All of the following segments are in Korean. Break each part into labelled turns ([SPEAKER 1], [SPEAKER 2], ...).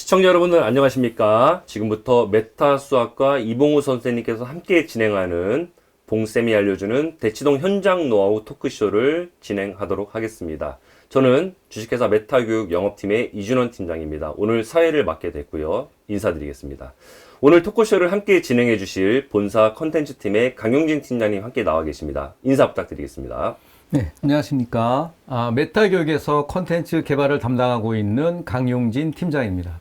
[SPEAKER 1] 시청자 여러분들 안녕하십니까? 지금부터 메타 수학과 이봉우 선생님께서 함께 진행하는 봉쌤이 알려주는 대치동 현장 노하우 토크쇼를 진행하도록 하겠습니다. 저는 주식회사 메타교육 영업팀의 이준원 팀장입니다. 오늘 사회를 맡게 됐고요. 인사드리겠습니다. 오늘 토크쇼를 함께 진행해 주실 본사 컨텐츠 팀의 강용진 팀장님 함께 나와 계십니다. 인사 부탁드리겠습니다.
[SPEAKER 2] 네, 안녕하십니까. 메타교육에서 콘텐츠 개발을 담당하고 있는 강용진 팀장입니다.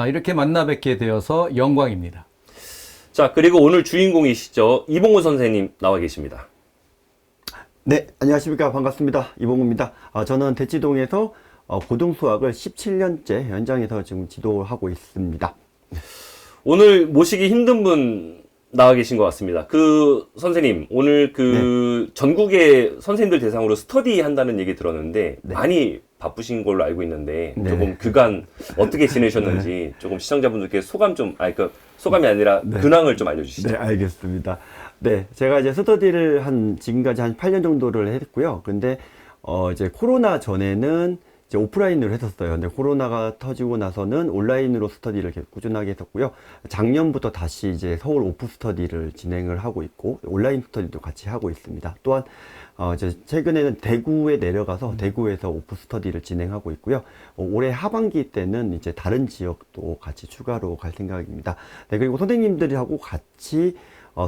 [SPEAKER 2] 이렇게 만나 뵙게 되어서 영광입니다.
[SPEAKER 1] 자, 그리고 오늘 주인공이시죠. 이봉우 선생님 나와 계십니다.
[SPEAKER 3] 네, 안녕하십니까. 반갑습니다. 이봉우입니다. 저는 대치동에서 고등수학을 17년째 현장에서 지금 지도하고 있습니다.
[SPEAKER 1] 오늘 모시기 힘든 분 나와 계신 것 같습니다. 선생님, 오늘 전국의 선생님들 대상으로 스터디 한다는 얘기 들었는데,
[SPEAKER 3] 네.
[SPEAKER 1] 많이 바쁘신 걸로 알고 있는데,
[SPEAKER 3] 네.
[SPEAKER 1] 조금 그간 어떻게 지내셨는지, 조금 시청자분들께 소감이 아니라
[SPEAKER 3] 네.
[SPEAKER 1] 근황을 좀 알려주시죠.
[SPEAKER 3] 네, 알겠습니다. 네, 제가 이제 스터디를 지금까지 한 8년 정도를 했고요. 근데, 이제 코로나 전에는 이제 오프라인으로 했었어요. 근데 코로나가 터지고 나서는 온라인으로 스터디를 계속 꾸준하게 했었고요. 작년부터 다시 이제 서울 오프 스터디를 진행을 하고 있고, 온라인 스터디도 같이 하고 있습니다. 또한, 이제 최근에는 대구에 내려가서 대구에서 오프 스터디를 진행하고 있고요. 올해 하반기 때는 이제 다른 지역도 같이 추가로 갈 생각입니다. 네, 그리고 선생님들하고 같이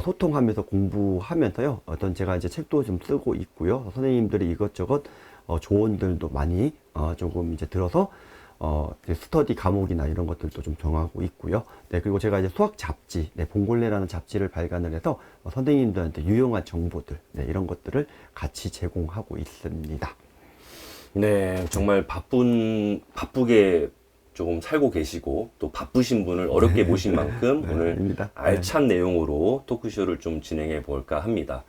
[SPEAKER 3] 소통하면서 공부하면서요. 제가 이제 책도 좀 쓰고 있고요. 선생님들이 이것저것 조언들도 많이 조금 이제 들어서 이제 스터디 과목이나 이런 것들도 좀 정하고 있고요. 네, 그리고 제가 이제 수학 잡지, 봉골레라는 잡지를 발간을 해서 선생님들한테 유용한 정보들, 이런 것들을 같이 제공하고 있습니다.
[SPEAKER 1] 네, 정말 바쁘게 조금 살고 계시고, 또 바쁘신 분을 어렵게 모신 만큼 오늘
[SPEAKER 3] 아닙니다.
[SPEAKER 1] 알찬 내용으로 토크쇼를 좀 진행해 볼까 합니다.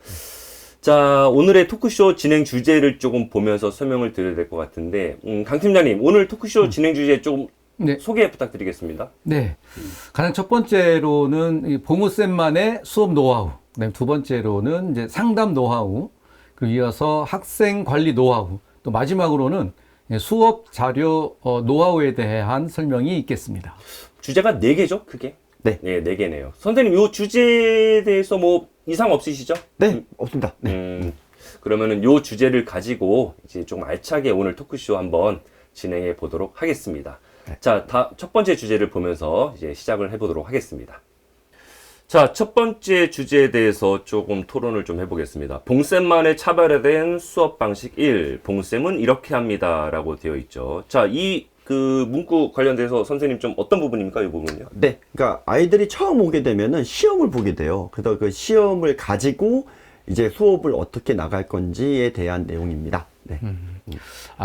[SPEAKER 1] 자, 오늘의 토크쇼 진행 주제를 조금 보면서 설명을 드려야 될 것 같은데, 강 팀장님, 오늘 토크쇼 진행 주제 조금
[SPEAKER 2] 네.
[SPEAKER 1] 소개 부탁드리겠습니다.
[SPEAKER 2] 네. 가장 첫 번째로는 봉우쌤만의 수업 노하우. 그다음에 두 번째로는 이제 상담 노하우. 그리고 이어서 학생 관리 노하우. 또 마지막으로는 수업 자료 노하우에 대한 설명이 있겠습니다.
[SPEAKER 1] 주제가 4개죠, 크게?
[SPEAKER 3] 네.
[SPEAKER 1] 네, 4개네요. 선생님, 이 주제에 대해서 뭐 이상 없으시죠?
[SPEAKER 3] 네, 없습니다. 네.
[SPEAKER 1] 그러면은 이 주제를 가지고 이제 좀 알차게 오늘 토크쇼 한번 진행해 보도록 하겠습니다.
[SPEAKER 3] 네.
[SPEAKER 1] 자, 첫 번째 주제를 보면서 이제 시작을 해보도록 하겠습니다. 자, 첫 번째 주제에 대해서 조금 토론을 좀 해보겠습니다. 봉쌤만의 차별화된 수업 방식 1. 봉쌤은 이렇게 합니다. 라고 되어 있죠. 자, 문구 관련돼서 선생님 좀 어떤 부분입니까? 이 부분은요?
[SPEAKER 3] 네, 그러니까 아이들이 처음 오게 되면은 시험을 보게 돼요. 그래서 그 시험을 가지고 이제 수업을 어떻게 나갈 건지에 대한 내용입니다. 네.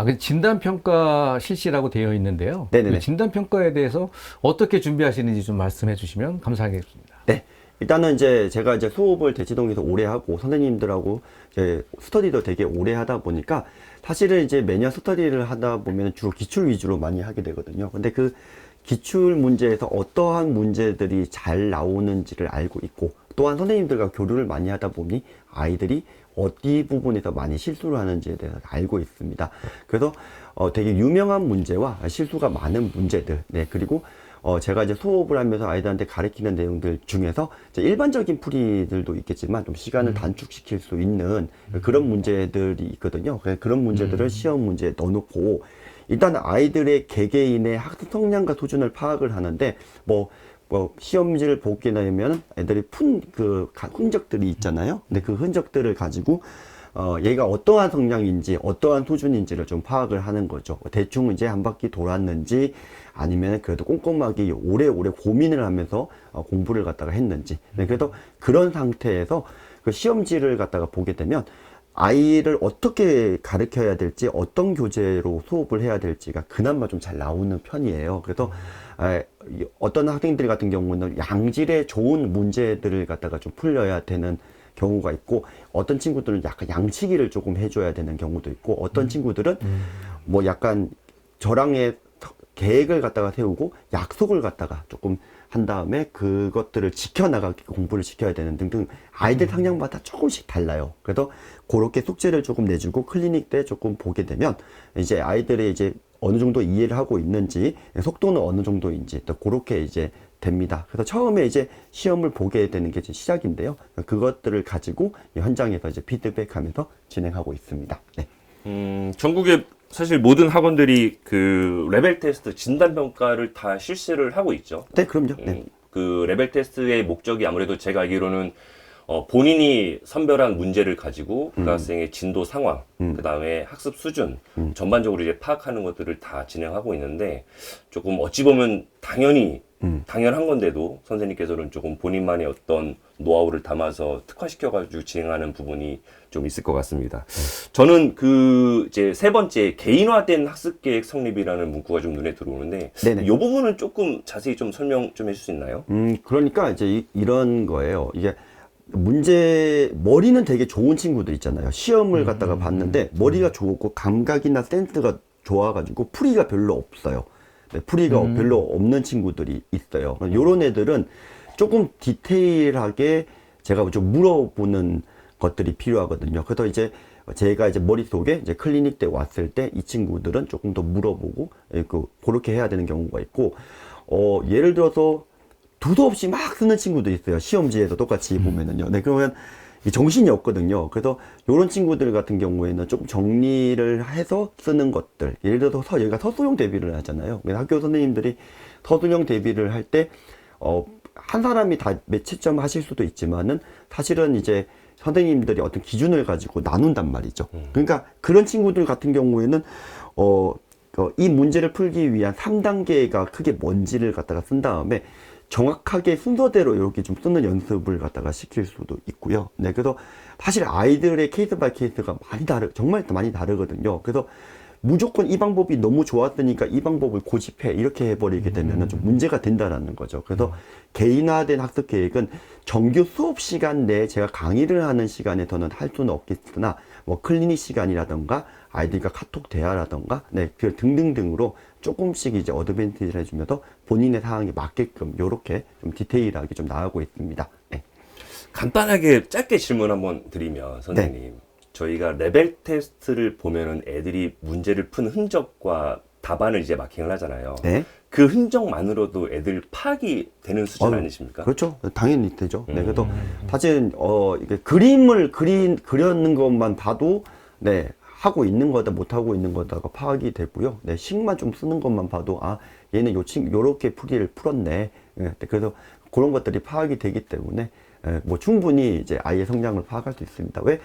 [SPEAKER 2] 그 진단평가 실시라고 되어 있는데요.
[SPEAKER 3] 네네네.
[SPEAKER 2] 그 진단평가에 대해서 어떻게 준비하시는지 좀 말씀해 주시면 감사하겠습니다.
[SPEAKER 3] 네. 일단은 이제 제가 이제 수업을 대치동에서 오래 하고 선생님들하고 이제 스터디도 되게 오래 하다 보니까 사실은 이제 매년 스터디를 하다 보면 주로 기출 위주로 많이 하게 되거든요. 근데 그 기출 문제에서 어떠한 문제들이 잘 나오는지를 알고 있고, 또한 선생님들과 교류를 많이 하다 보니 아이들이 어디 부분에서 많이 실수를 하는지에 대해서 알고 있습니다. 그래서 되게 유명한 문제와 실수가 많은 문제들, 그리고 제가 이제 수업을 하면서 아이들한테 가르치는 내용들 중에서 이제 일반적인 풀이들도 있겠지만 좀 시간을 단축시킬 수 있는 그런 문제들이 있거든요. 그런 문제들을 시험 문제에 넣어놓고 일단 아이들의 개개인의 학습 성향과 수준을 파악을 하는데 시험지를 보게 되면 애들이 흔적들이 있잖아요. 근데 그 흔적들을 가지고 얘가 어떠한 성향인지 어떠한 수준인지를 좀 파악을 하는 거죠. 대충 이제 한 바퀴 돌았는지 아니면 그래도 꼼꼼하게 오래오래 고민을 하면서 공부를 갖다가 했는지. 그래서 그런 상태에서 그 시험지를 갖다가 보게 되면 아이를 어떻게 가르쳐야 될지, 어떤 교재로 수업을 해야 될지가 그나마 좀 잘 나오는 편이에요. 그래서 어떤 학생들 같은 경우는 양질의 좋은 문제들을 갖다가 좀 풀려야 되는 경우가 있고, 어떤 친구들은 약간 양치기를 조금 해줘야 되는 경우도 있고, 어떤 친구들은 약간 저랑의 계획을 갖다가 세우고 약속을 갖다가 조금 한 다음에 그것들을 지켜나가게 공부를 시켜야 되는 등등 아이들 성향마다 조금씩 달라요. 그래서 그렇게 숙제를 조금 내주고 클리닉 때 조금 보게 되면 이제 아이들의 이제 어느 정도 이해를 하고 있는지, 속도는 어느 정도인지 또 그렇게 이제 됩니다. 그래서 처음에 이제 시험을 보게 되는 게 이제 시작인데요. 그것들을 가지고 현장에서 이제 피드백하면서 진행하고 있습니다. 네.
[SPEAKER 1] 전국의 사실 모든 학원들이 그 레벨 테스트 진단 평가를 다 실시를 하고 있죠.
[SPEAKER 3] 네, 그럼요. 네.
[SPEAKER 1] 그 레벨 테스트의 목적이 아무래도 제가 알기로는 본인이 선별한 문제를 가지고 그 학생의 진도 상황, 그 다음에 학습 수준, 전반적으로 이제 파악하는 것들을 다 진행하고 있는데, 조금 어찌 보면 당연한 건데도 선생님께서는 조금 본인만의 어떤 노하우를 담아서 특화시켜가지고 진행하는 부분이 좀 있을 것 같습니다. 저는 그 이제 세 번째 개인화된 학습 계획 성립이라는 문구가 좀 눈에 들어오는데,
[SPEAKER 3] 네네.
[SPEAKER 1] 이 부분은 조금 자세히 좀 설명 좀 해줄 수 있나요?
[SPEAKER 3] 그러니까 이제 이런 거예요. 이게 머리는 되게 좋은 친구들 있잖아요. 시험을 갖다가 봤는데 머리가 좋고 감각이나 센스가 좋아가지고 풀이가 별로 없어요. 네, 풀이가 별로 없는 친구들이 있어요. 요런 애들은 조금 디테일하게 제가 좀 물어보는 것들이 필요하거든요. 그래서 이제 제가 이제 머릿속에 이제 클리닉 때 왔을 때 이 친구들은 조금 더 물어보고 그렇게 해야 되는 경우가 있고, 예를 들어서 두도 없이 막 쓰는 친구도 있어요. 시험지에서 똑같이 보면은요. 네, 그러면 정신이 없거든요. 그래서 이런 친구들 같은 경우에는 조금 정리를 해서 쓰는 것들. 예를 들어서 여기가 서술형 대비를 하잖아요. 학교 선생님들이 서술형 대비를 할 때, 한 사람이 다 채점 하실 수도 있지만은 사실은 이제 선생님들이 어떤 기준을 가지고 나눈단 말이죠. 그러니까 그런 친구들 같은 경우에는, 이 문제를 풀기 위한 3단계가 크게 뭔지를 갖다가 쓴 다음에 정확하게 순서대로 이렇게 좀 쓰는 연습을 갖다가 시킬 수도 있고요. 네, 그래서 사실 아이들의 케이스 바이 케이스가 정말 많이 다르거든요. 그래서 무조건 이 방법이 너무 좋았으니까 이 방법을 고집해 이렇게 해버리게 되면 좀 문제가 된다라는 거죠. 그래서 개인화된 학습 계획은 정규 수업 시간 내에 제가 강의를 하는 시간에서는 할 수는 없겠으나 뭐 클리닉 시간이라던가 아이들과 카톡 대화라던가 네, 그 등등등으로 조금씩 이제 어드밴티지를 해주면서 본인의 상황에 맞게끔 요렇게 좀 디테일하게 좀 나가고 있습니다. 네.
[SPEAKER 1] 간단하게 짧게 질문 한번 드리면 선생님, 저희가 레벨 테스트를 보면은 애들이 문제를 푼 흔적과 답안을 이제 마킹을 하잖아요.
[SPEAKER 3] 네.
[SPEAKER 1] 그 흔적만으로도 애들 파악이 되는 수준 아니십니까?
[SPEAKER 3] 그렇죠. 당연히 되죠. 네, 그래서 사실 이게 그림을 그려는 것만 봐도 네, 하고 있는 거다 못 하고 있는 거다가 파악이 되고요. 네, 식만 좀 쓰는 것만 봐도 얘는 요렇게 풀이를 풀었네. 네, 그래서 그런 것들이 파악이 되기 때문에 뭐 충분히 이제 아이의 성장을 파악할 수 있습니다. 왜?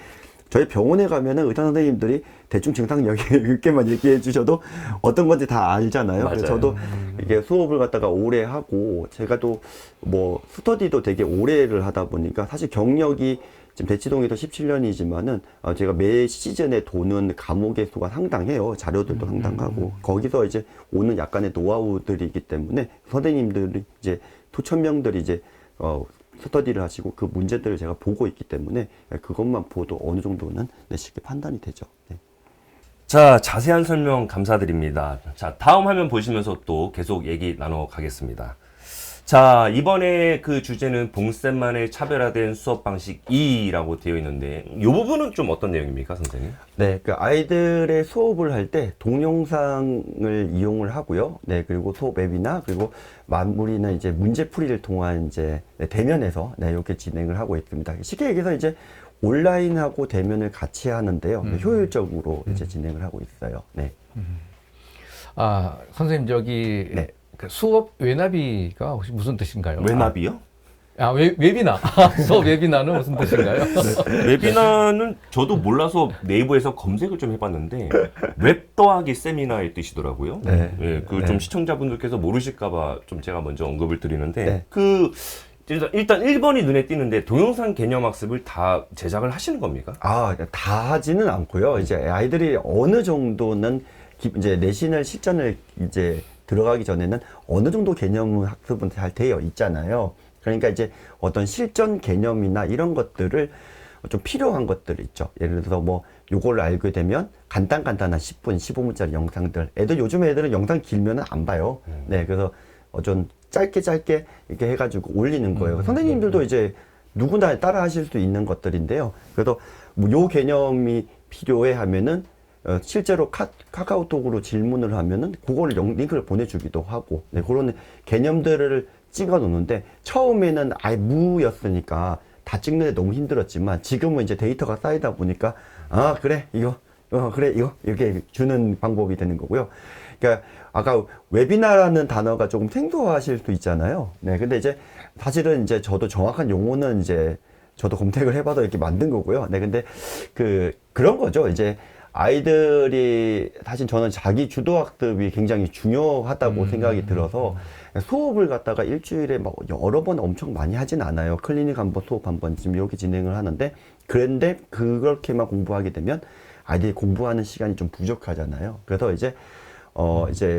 [SPEAKER 3] 저희 병원에 가면은 의사 선생님들이 대충 증상 몇개만 얘기해 주셔도 어떤 건지 다 알잖아요.
[SPEAKER 1] 맞아요.
[SPEAKER 3] 그래서 저도 이게 수업을 갖다가 오래 하고 제가 또 뭐 스터디도 되게 오래를 하다 보니까 사실 경력이 지금 대치동에서 17년이지만은 제가 매 시즌에 도는 과목의 수가 상당해요. 자료들도 상당하고 거기서 이제 오는 약간의 노하우들이기 때문에 선생님들이 이제 수천 명들이 이제 스터디를 하시고 그 문제들을 제가 보고 있기 때문에 그것만 보도 어느 정도는 쉽게 판단이 되죠. 네.
[SPEAKER 1] 자, 자세한 설명 감사드립니다. 자, 다음 화면 보시면서 또 계속 얘기 나눠 가겠습니다. 자, 이번에 그 주제는 봉쌤만의 차별화된 수업 방식 2라고 되어 있는데, 이 부분은 좀 어떤 내용입니까, 선생님?
[SPEAKER 3] 네, 그 아이들의 수업을 할 때 동영상을 이용을 하고요. 네, 그리고 수업 앱이나 그리고 마무리는 이제 문제풀이를 통한 이제 대면에서 이렇게 진행을 하고 있습니다. 쉽게 얘기해서 이제 온라인하고 대면을 같이 하는데요. 효율적으로 이제 진행을 하고 있어요. 네.
[SPEAKER 2] 선생님 저기
[SPEAKER 3] 네.
[SPEAKER 2] 그 수업 외나비가 혹시 무슨 뜻인가요?
[SPEAKER 1] 웨나비요?
[SPEAKER 2] 웨비나. 수업 웨비나는 무슨 뜻인가요?
[SPEAKER 1] 웨비나는 저도 몰라서 네이버에서 검색을 좀 해봤는데 웹 더하기 세미나의 뜻이더라고요.
[SPEAKER 3] 네.
[SPEAKER 1] 예, 그 좀 시청자분들께서 모르실까봐 좀 제가 먼저 언급을 드리는데
[SPEAKER 3] 네.
[SPEAKER 1] 그 일단 1번이 눈에 띄는데 동영상 개념 학습을 다 제작을 하시는 겁니까?
[SPEAKER 3] 다 하지는 않고요. 이제 아이들이 어느 정도는 이제 내신을 실전을 이제 들어가기 전에는 어느 정도 개념 학습은 잘 되어 있잖아요. 그러니까 이제 어떤 실전 개념이나 이런 것들을 좀 필요한 것들 있죠. 예를 들어서 뭐 요거를 알게 되면 간단한 10분, 15분짜리 영상들. 요즘 애들은 영상 길면은 안 봐요. 네, 그래서 좀 짧게 이렇게 해가지고 올리는 거예요. 선생님들도 이제 누구나 따라 하실 수 있는 것들인데요. 그래서 뭐 요 개념이 필요해 하면은 실제로 카카오톡으로 질문을 하면은 그거를 링크를 보내주기도 하고, 네, 그런 개념들을 찍어 놓는데, 처음에는 아예 무였으니까 다 찍는데 너무 힘들었지만, 지금은 이제 데이터가 쌓이다 보니까, 아, 그래, 이거, 그래, 이거, 이렇게 주는 방법이 되는 거고요. 그러니까, 아까 웨비나라는 단어가 조금 생소하실 수 있잖아요. 네, 근데 이제 사실은 이제 저도 정확한 용어는 이제 저도 검색을 해봐서 이렇게 만든 거고요. 네, 근데 그런 거죠. 이제 아이들이, 사실 저는 자기 주도학습이 굉장히 중요하다고 생각이 들어서 수업을 갖다가 일주일에 막 여러 번 엄청 많이 하진 않아요. 클리닉 한 번, 수업 한 번, 지금 이렇게 진행을 하는데, 그런데 그렇게만 공부하게 되면 아이들이 공부하는 시간이 좀 부족하잖아요. 그래서 이제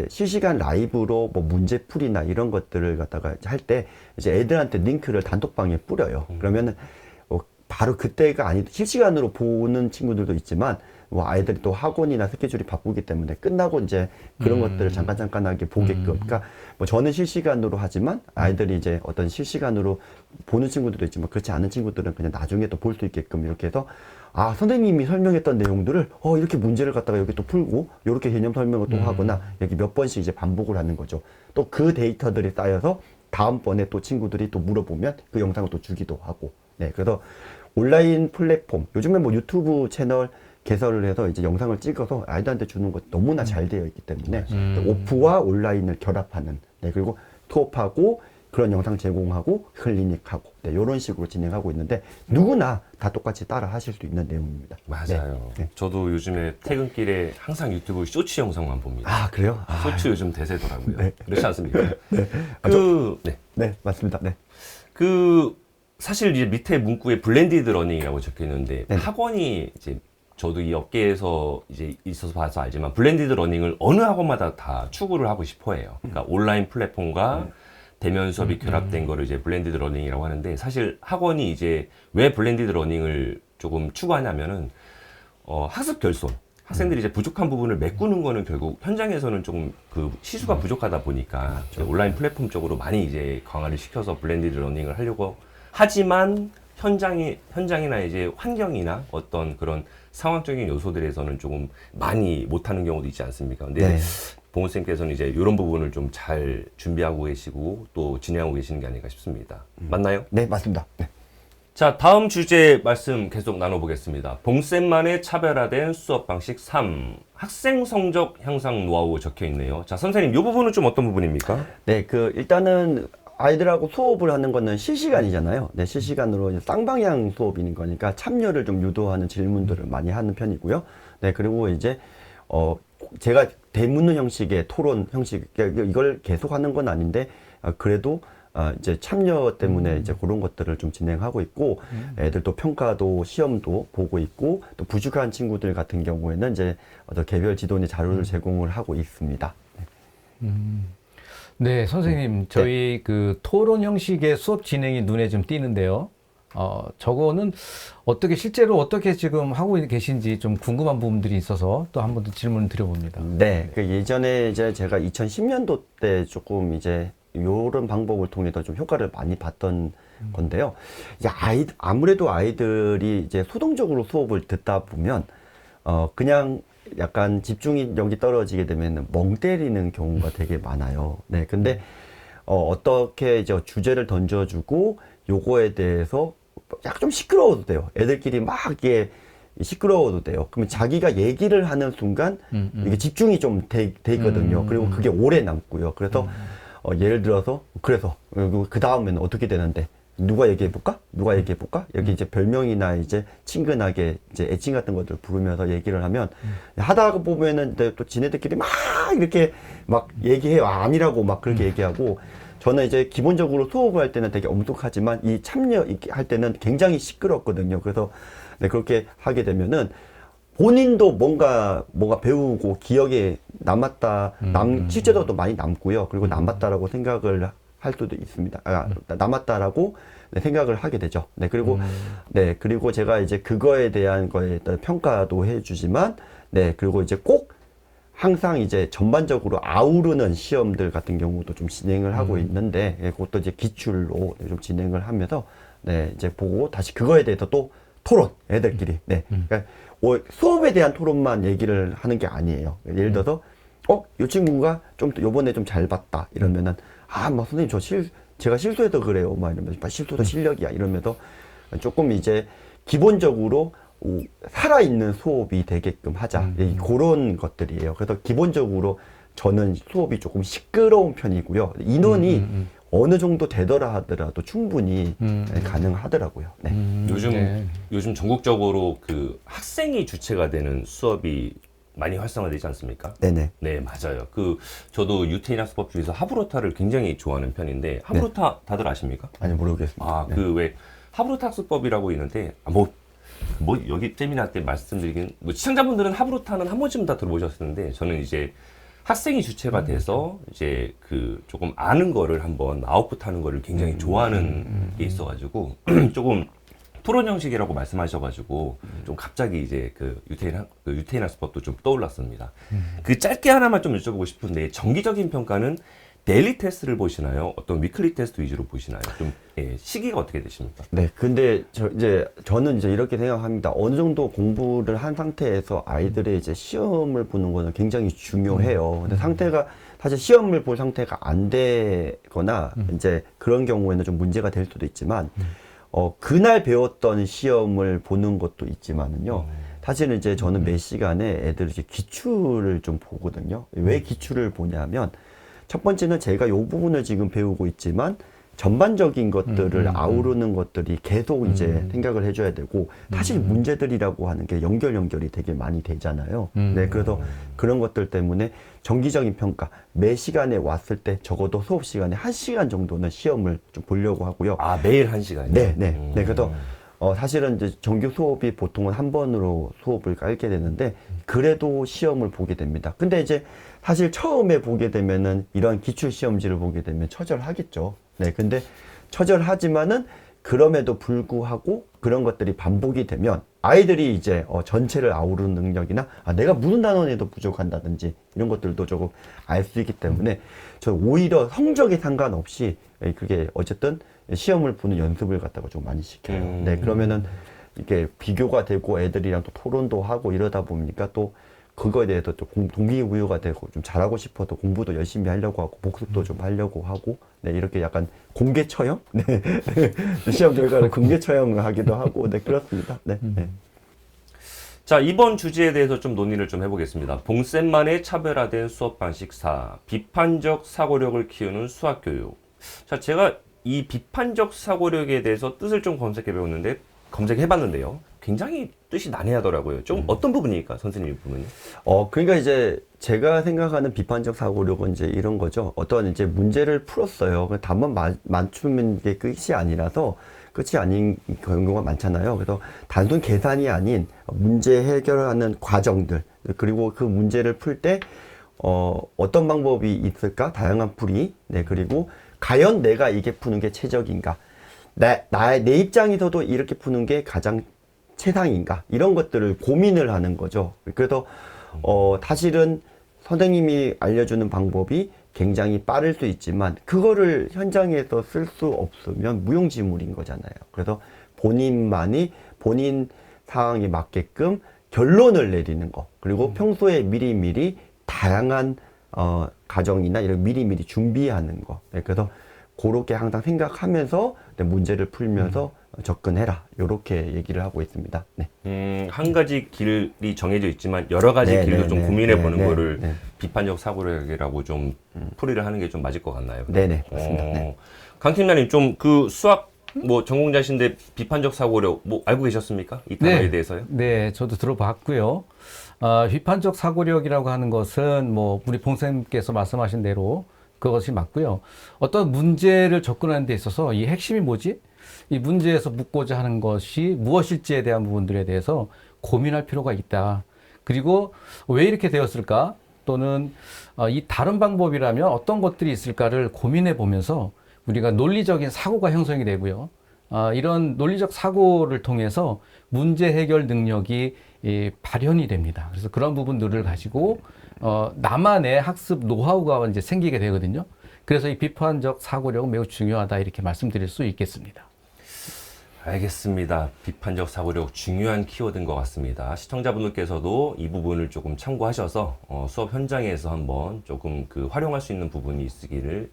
[SPEAKER 3] 실시간 라이브로 뭐 문제풀이나 이런 것들을 갖다가 할 때 이제 애들한테 링크를 단톡방에 뿌려요. 그러면은 바로 그때가 아니고 실시간으로 보는 친구들도 있지만, 뭐 아이들이 또 학원이나 스케줄이 바쁘기 때문에 끝나고 이제 그런 것들을 잠깐하게 보게끔. 그러니까 뭐 저는 실시간으로 하지만 아이들이 이제 어떤 실시간으로 보는 친구들도 있지만, 그렇지 않은 친구들은 그냥 나중에 또 볼 수 있게끔 이렇게 해서, 아, 선생님이 설명했던 내용들을 이렇게 문제를 갖다가 여기 또 풀고 이렇게 개념 설명을 또 하거나, 여기 몇 번씩 이제 반복을 하는 거죠. 또 그 데이터들이 쌓여서 다음번에 또 친구들이 또 물어보면 그 영상을 또 주기도 하고. 네, 그래서 온라인 플랫폼, 요즘에 뭐 유튜브 채널 개설을 해서 이제 영상을 찍어서 아이들한테 주는 것 너무나 잘 되어 있기 때문에 오프와 온라인을 결합하는, 네, 그리고 수업하고 그런 영상 제공하고 클리닉하고, 네, 이런 식으로 진행하고 있는데, 누구나 다 똑같이 따라 하실 수 있는 내용입니다.
[SPEAKER 1] 맞아요.
[SPEAKER 3] 네.
[SPEAKER 1] 저도 요즘에 퇴근길에 항상 유튜브 쇼츠 영상만 봅니다.
[SPEAKER 3] 아, 그래요? 아,
[SPEAKER 1] 쇼츠 요즘 대세더라고요.
[SPEAKER 3] 네.
[SPEAKER 1] 그렇지 않습니까?
[SPEAKER 3] 네. 네. 네, 맞습니다. 네.
[SPEAKER 1] 사실 이제 밑에 문구에 블렌디드 러닝이라고 적혀 있는데,
[SPEAKER 3] 네.
[SPEAKER 1] 학원이 이제 저도 이 업계에서 이제 있어서 봐서 알지만, 블렌디드 러닝을 어느 학원마다 다 추구를 하고 싶어 해요. 그러니까 온라인 플랫폼과 대면 수업이 결합된 거를 이제 블렌디드 러닝이라고 하는데, 사실 학원이 이제 왜 블렌디드 러닝을 조금 추구하냐면은, 학습 결손. 학생들이 이제 부족한 부분을 메꾸는 거는 결국 현장에서는 조금 그 시수가 부족하다 보니까 온라인 플랫폼 쪽으로 많이 이제 강화를 시켜서 블렌디드 러닝을 하려고 하지만, 현장이나 이제 환경이나 어떤 그런 상황적인 요소들에서는 조금 많이 못하는 경우도 있지 않습니까? 근데
[SPEAKER 3] 네.
[SPEAKER 1] 봉우쌤께서는 이제 이런 부분을 좀 잘 준비하고 계시고 또 진행하고 계시는 게 아닌가 싶습니다. 맞나요?
[SPEAKER 3] 네, 맞습니다. 네.
[SPEAKER 1] 자, 다음 주제 말씀 계속 나눠보겠습니다. 봉쌤만의 차별화된 수업 방식 3. 학생 성적 향상 노하우 적혀 있네요. 자, 선생님, 이 부분은 좀 어떤 부분입니까?
[SPEAKER 3] 네, 일단은 아이들하고 수업을 하는 거는 실시간이잖아요. 네, 실시간으로 이제 쌍방향 수업인 거니까 참여를 좀 유도하는 질문들을 많이 하는 편이고요. 네, 그리고 이제, 제가 대문론 형식의 토론 형식, 이걸 계속 하는 건 아닌데, 그래도, 이제 참여 때문에 이제 그런 것들을 좀 진행하고 있고, 애들도 평가도 시험도 보고 있고, 또 부족한 친구들 같은 경우에는 이제 어떤 개별 지도니 자료를 제공을 하고 있습니다.
[SPEAKER 2] 네, 선생님, 저희 그 토론 형식의 수업 진행이 눈에 좀 띄는데요. 저거는 실제로 어떻게 지금 하고 계신지 좀 궁금한 부분들이 있어서 또 한 번 더 질문을 드려봅니다.
[SPEAKER 3] 네, 예전에 이제 제가 2010년도 때 조금 이제 요런 방법을 통해서 좀 효과를 많이 봤던 건데요. 이제 아무래도 아이들이 이제 수동적으로 수업을 듣다 보면, 그냥 약간 집중력이 떨어지게 되면 멍 때리는 경우가 되게 많아요. 네, 근데, 어떻게 이제 주제를 던져주고 요거에 대해서 약간 좀 시끄러워도 돼요. 애들끼리 막 이게 시끄러워도 돼요. 그러면 자기가 얘기를 하는 순간 이게 집중이 좀 돼 있거든요. 그리고 그게 오래 남고요. 그래서 예를 들어서 그래서 그 다음에는 어떻게 되는데 누가 얘기해 볼까? 누가 얘기해 볼까? 여기 이제 별명이나 이제 친근하게 이제 애칭 같은 것들 부르면서 얘기를 하면 하다가 보면은 또 지네들끼리 막 이렇게 막 얘기해요. 아니라고 막 그렇게 얘기하고, 저는 이제 기본적으로 수업을 할 때는 되게 엄숙하지만 이 참여할 때는 굉장히 시끄럽거든요. 그래서 네, 그렇게 하게 되면은 본인도 뭔가 배우고 기억에 남았다, 실제로도 많이 남고요. 그리고 남았다라고 생각을 할 수도 있습니다. 남았다라고 생각을 하게 되죠. 네, 그리고 제가 이제 그거에 대한 거에 평가도 해주지만, 네, 그리고 이제 꼭 항상 이제 전반적으로 아우르는 시험들 같은 경우도 좀 진행을 하고 있는데, 예, 그것도 이제 기출로 좀 진행을 하면서, 네, 이제 보고 다시 그거에 대해서 또 토론, 애들끼리. 네. 그러니까 수업에 대한 토론만 얘기를 하는 게 아니에요. 예를 들어서 이 친구가 좀 요번에 좀 잘 봤다 이러면은 뭐 선생님 제가 실수해서 그래요. 막 이러면서 실수도 실력이야 이러면서 조금 이제 기본적으로 살아있는 수업이 되게끔 하자. 그런 것들이에요. 그래서 기본적으로 저는 수업이 조금 시끄러운 편이고요. 인원이 어느 정도 되더라 하더라도 충분히 가능하더라고요. 네.
[SPEAKER 1] 요즘 전국적으로 그 학생이 주체가 되는 수업이 많이 활성화되지 않습니까?
[SPEAKER 3] 네네.
[SPEAKER 1] 네, 맞아요. 저도 유태인 학습법 중에서 하브로타를 굉장히 좋아하는 편인데, 하브로타 다들 아십니까?
[SPEAKER 3] 아니, 모르겠습니다.
[SPEAKER 1] 왜 하브로타 학습법이라고 있는데, 여기 세미나 때 말씀드리긴, 시청자분들은 하브로타는 한 번쯤 다 들어보셨는데, 저는 이제 학생이 주체가 돼서 이제 조금 아는 거를 한번 아웃풋하는 거를 굉장히 좋아하는 게 있어가지고, 조금 토론 형식이라고 말씀하셔가지고 좀 갑자기 이제 유태인 학습법도 좀 떠올랐습니다. 짧게 하나만 좀 여쭤보고 싶은데, 정기적인 평가는 데일리 테스트를 보시나요? 어떤 위클리 테스트 위주로 보시나요? 좀 시기가 어떻게 되십니까?
[SPEAKER 3] 네, 근데 저는 이제 이렇게 생각합니다. 어느 정도 공부를 한 상태에서 아이들의 이제 시험을 보는 거는 굉장히 중요해요. 근데 상태가 사실 시험을 볼 상태가 안 되거나 이제 그런 경우에는 좀 문제가 될 수도 있지만 그날 배웠던 시험을 보는 것도 있지만은요. 사실은 이제 저는 매 시간에 애들 이제 기출을 좀 보거든요. 왜 기출을 보냐면 첫 번째는 제가 요 부분을 지금 배우고 있지만 전반적인 것들을 아우르는 것들이 계속 이제 생각을 해줘야 되고, 사실 문제들이라고 하는 게 연결이 되게 많이 되잖아요. 네, 그래서 그런 것들 때문에 정기적인 평가, 매 시간에 왔을 때 적어도 수업 시간에 1시간 정도는 시험을 좀 보려고 하고요.
[SPEAKER 1] 매일 1시간이요?
[SPEAKER 3] 네. 그래서 사실은 이제 정규 수업이 보통은 한 번으로 수업을 깔게 되는데, 그래도 시험을 보게 됩니다. 근데 이제 사실 처음에 보게 되면은 이런 기출 시험지를 보게 되면 처절하겠죠. 네, 근데 처절하지만은 그럼에도 불구하고 그런 것들이 반복이 되면 아이들이 이제 전체를 아우르는 능력이나 내가 무슨 단원에도 부족한다든지 이런 것들도 조금 알 수 있기 때문에 저 오히려 성적에 상관없이 그게 어쨌든 시험을 보는 연습을 갖다가 좀 많이 시켜요. 네, 그러면은 이게 비교가 되고 애들이랑 또 토론도 하고 이러다 보니까 또 그거에 대해서 또 동기부여가 되고 좀 잘하고 싶어도 공부도 열심히 하려고 하고 복습도 좀 하려고 하고, 네, 이렇게 약간 공개 처형? 네. 시험 결과를 공개 처형을 하기도 하고, 네, 그렇습니다. 네.
[SPEAKER 1] 자, 이번 주제에 대해서 좀 논의를 좀 해보겠습니다. 봉쌤만의 차별화된 수업 방식 4, 비판적 사고력을 키우는 수학 교육. 자, 제가 이 비판적 사고력에 대해서 뜻을 좀 검색해봤는데요. 굉장히 뜻이 난해하더라고요. 좀 어떤 부분입니까, 선생님 부분이?
[SPEAKER 3] 그러니까 이제 제가 생각하는 비판적 사고력은 이제 이런 거죠. 어떤 이제 문제를 풀었어요. 답만 맞추는 게 끝이 아니라서 끝이 아닌 경우가 많잖아요. 그래서 단순 계산이 아닌 문제 해결하는 과정들, 그리고 그 문제를 풀 때 어떤 방법이 있을까? 다양한 풀이. 네, 그리고 과연 내가 이게 푸는 게 최적인가? 내 입장에서도 이렇게 푸는 게 가장 최상인가? 이런 것들을 고민을 하는 거죠. 그래서 사실은 선생님이 알려주는 방법이 굉장히 빠를 수 있지만 그거를 현장에서 쓸 수 없으면 무용지물인 거잖아요. 그래서 본인만이 본인 상황에 맞게끔 결론을 내리는 거, 그리고 평소에 미리미리 다양한 과정이나 이런 미리미리 준비하는 거. 네, 그래서 그렇게 항상 생각하면서 문제를 풀면서 접근해라, 이렇게 얘기를 하고 있습니다. 네.
[SPEAKER 1] 한 가지 길이 정해져 있지만 여러 가지 길도 좀 고민해 보는 거를 비판적 사고력이라고 좀 풀이를 하는 게 좀 맞을 것 같나요?
[SPEAKER 3] 네네, 맞습니다. 네.
[SPEAKER 1] 강 팀장님, 좀 수학 전공자신데 비판적 사고력 알고 계셨습니까? 이 단어에 대해서요?
[SPEAKER 2] 네, 저도 들어봤고요. 비판적 사고력이라고 하는 것은 우리 봉쌤께서 말씀하신 대로 그것이 맞고요. 어떤 문제를 접근하는 데 있어서 이 핵심이 뭐지? 이 문제에서 묻고자 하는 것이 무엇일지에 대한 부분들에 대해서 고민할 필요가 있다. 그리고 왜 이렇게 되었을까? 또는 이 다른 방법이라면 어떤 것들이 있을까를 고민해 보면서 우리가 논리적인 사고가 형성이 되고요. 이런 논리적 사고를 통해서 문제 해결 능력이 발현이 됩니다. 그래서 그런 부분들을 가지고 나만의 학습 노하우가 이제 생기게 되거든요. 그래서 이 비판적 사고력은 매우 중요하다, 이렇게 말씀드릴 수 있겠습니다.
[SPEAKER 1] 알겠습니다. 비판적 사고력 중요한 키워드인 것 같습니다. 시청자분들께서도 이 부분을 조금 참고하셔서 수업 현장에서 한번 조금 그 활용할 수 있는 부분이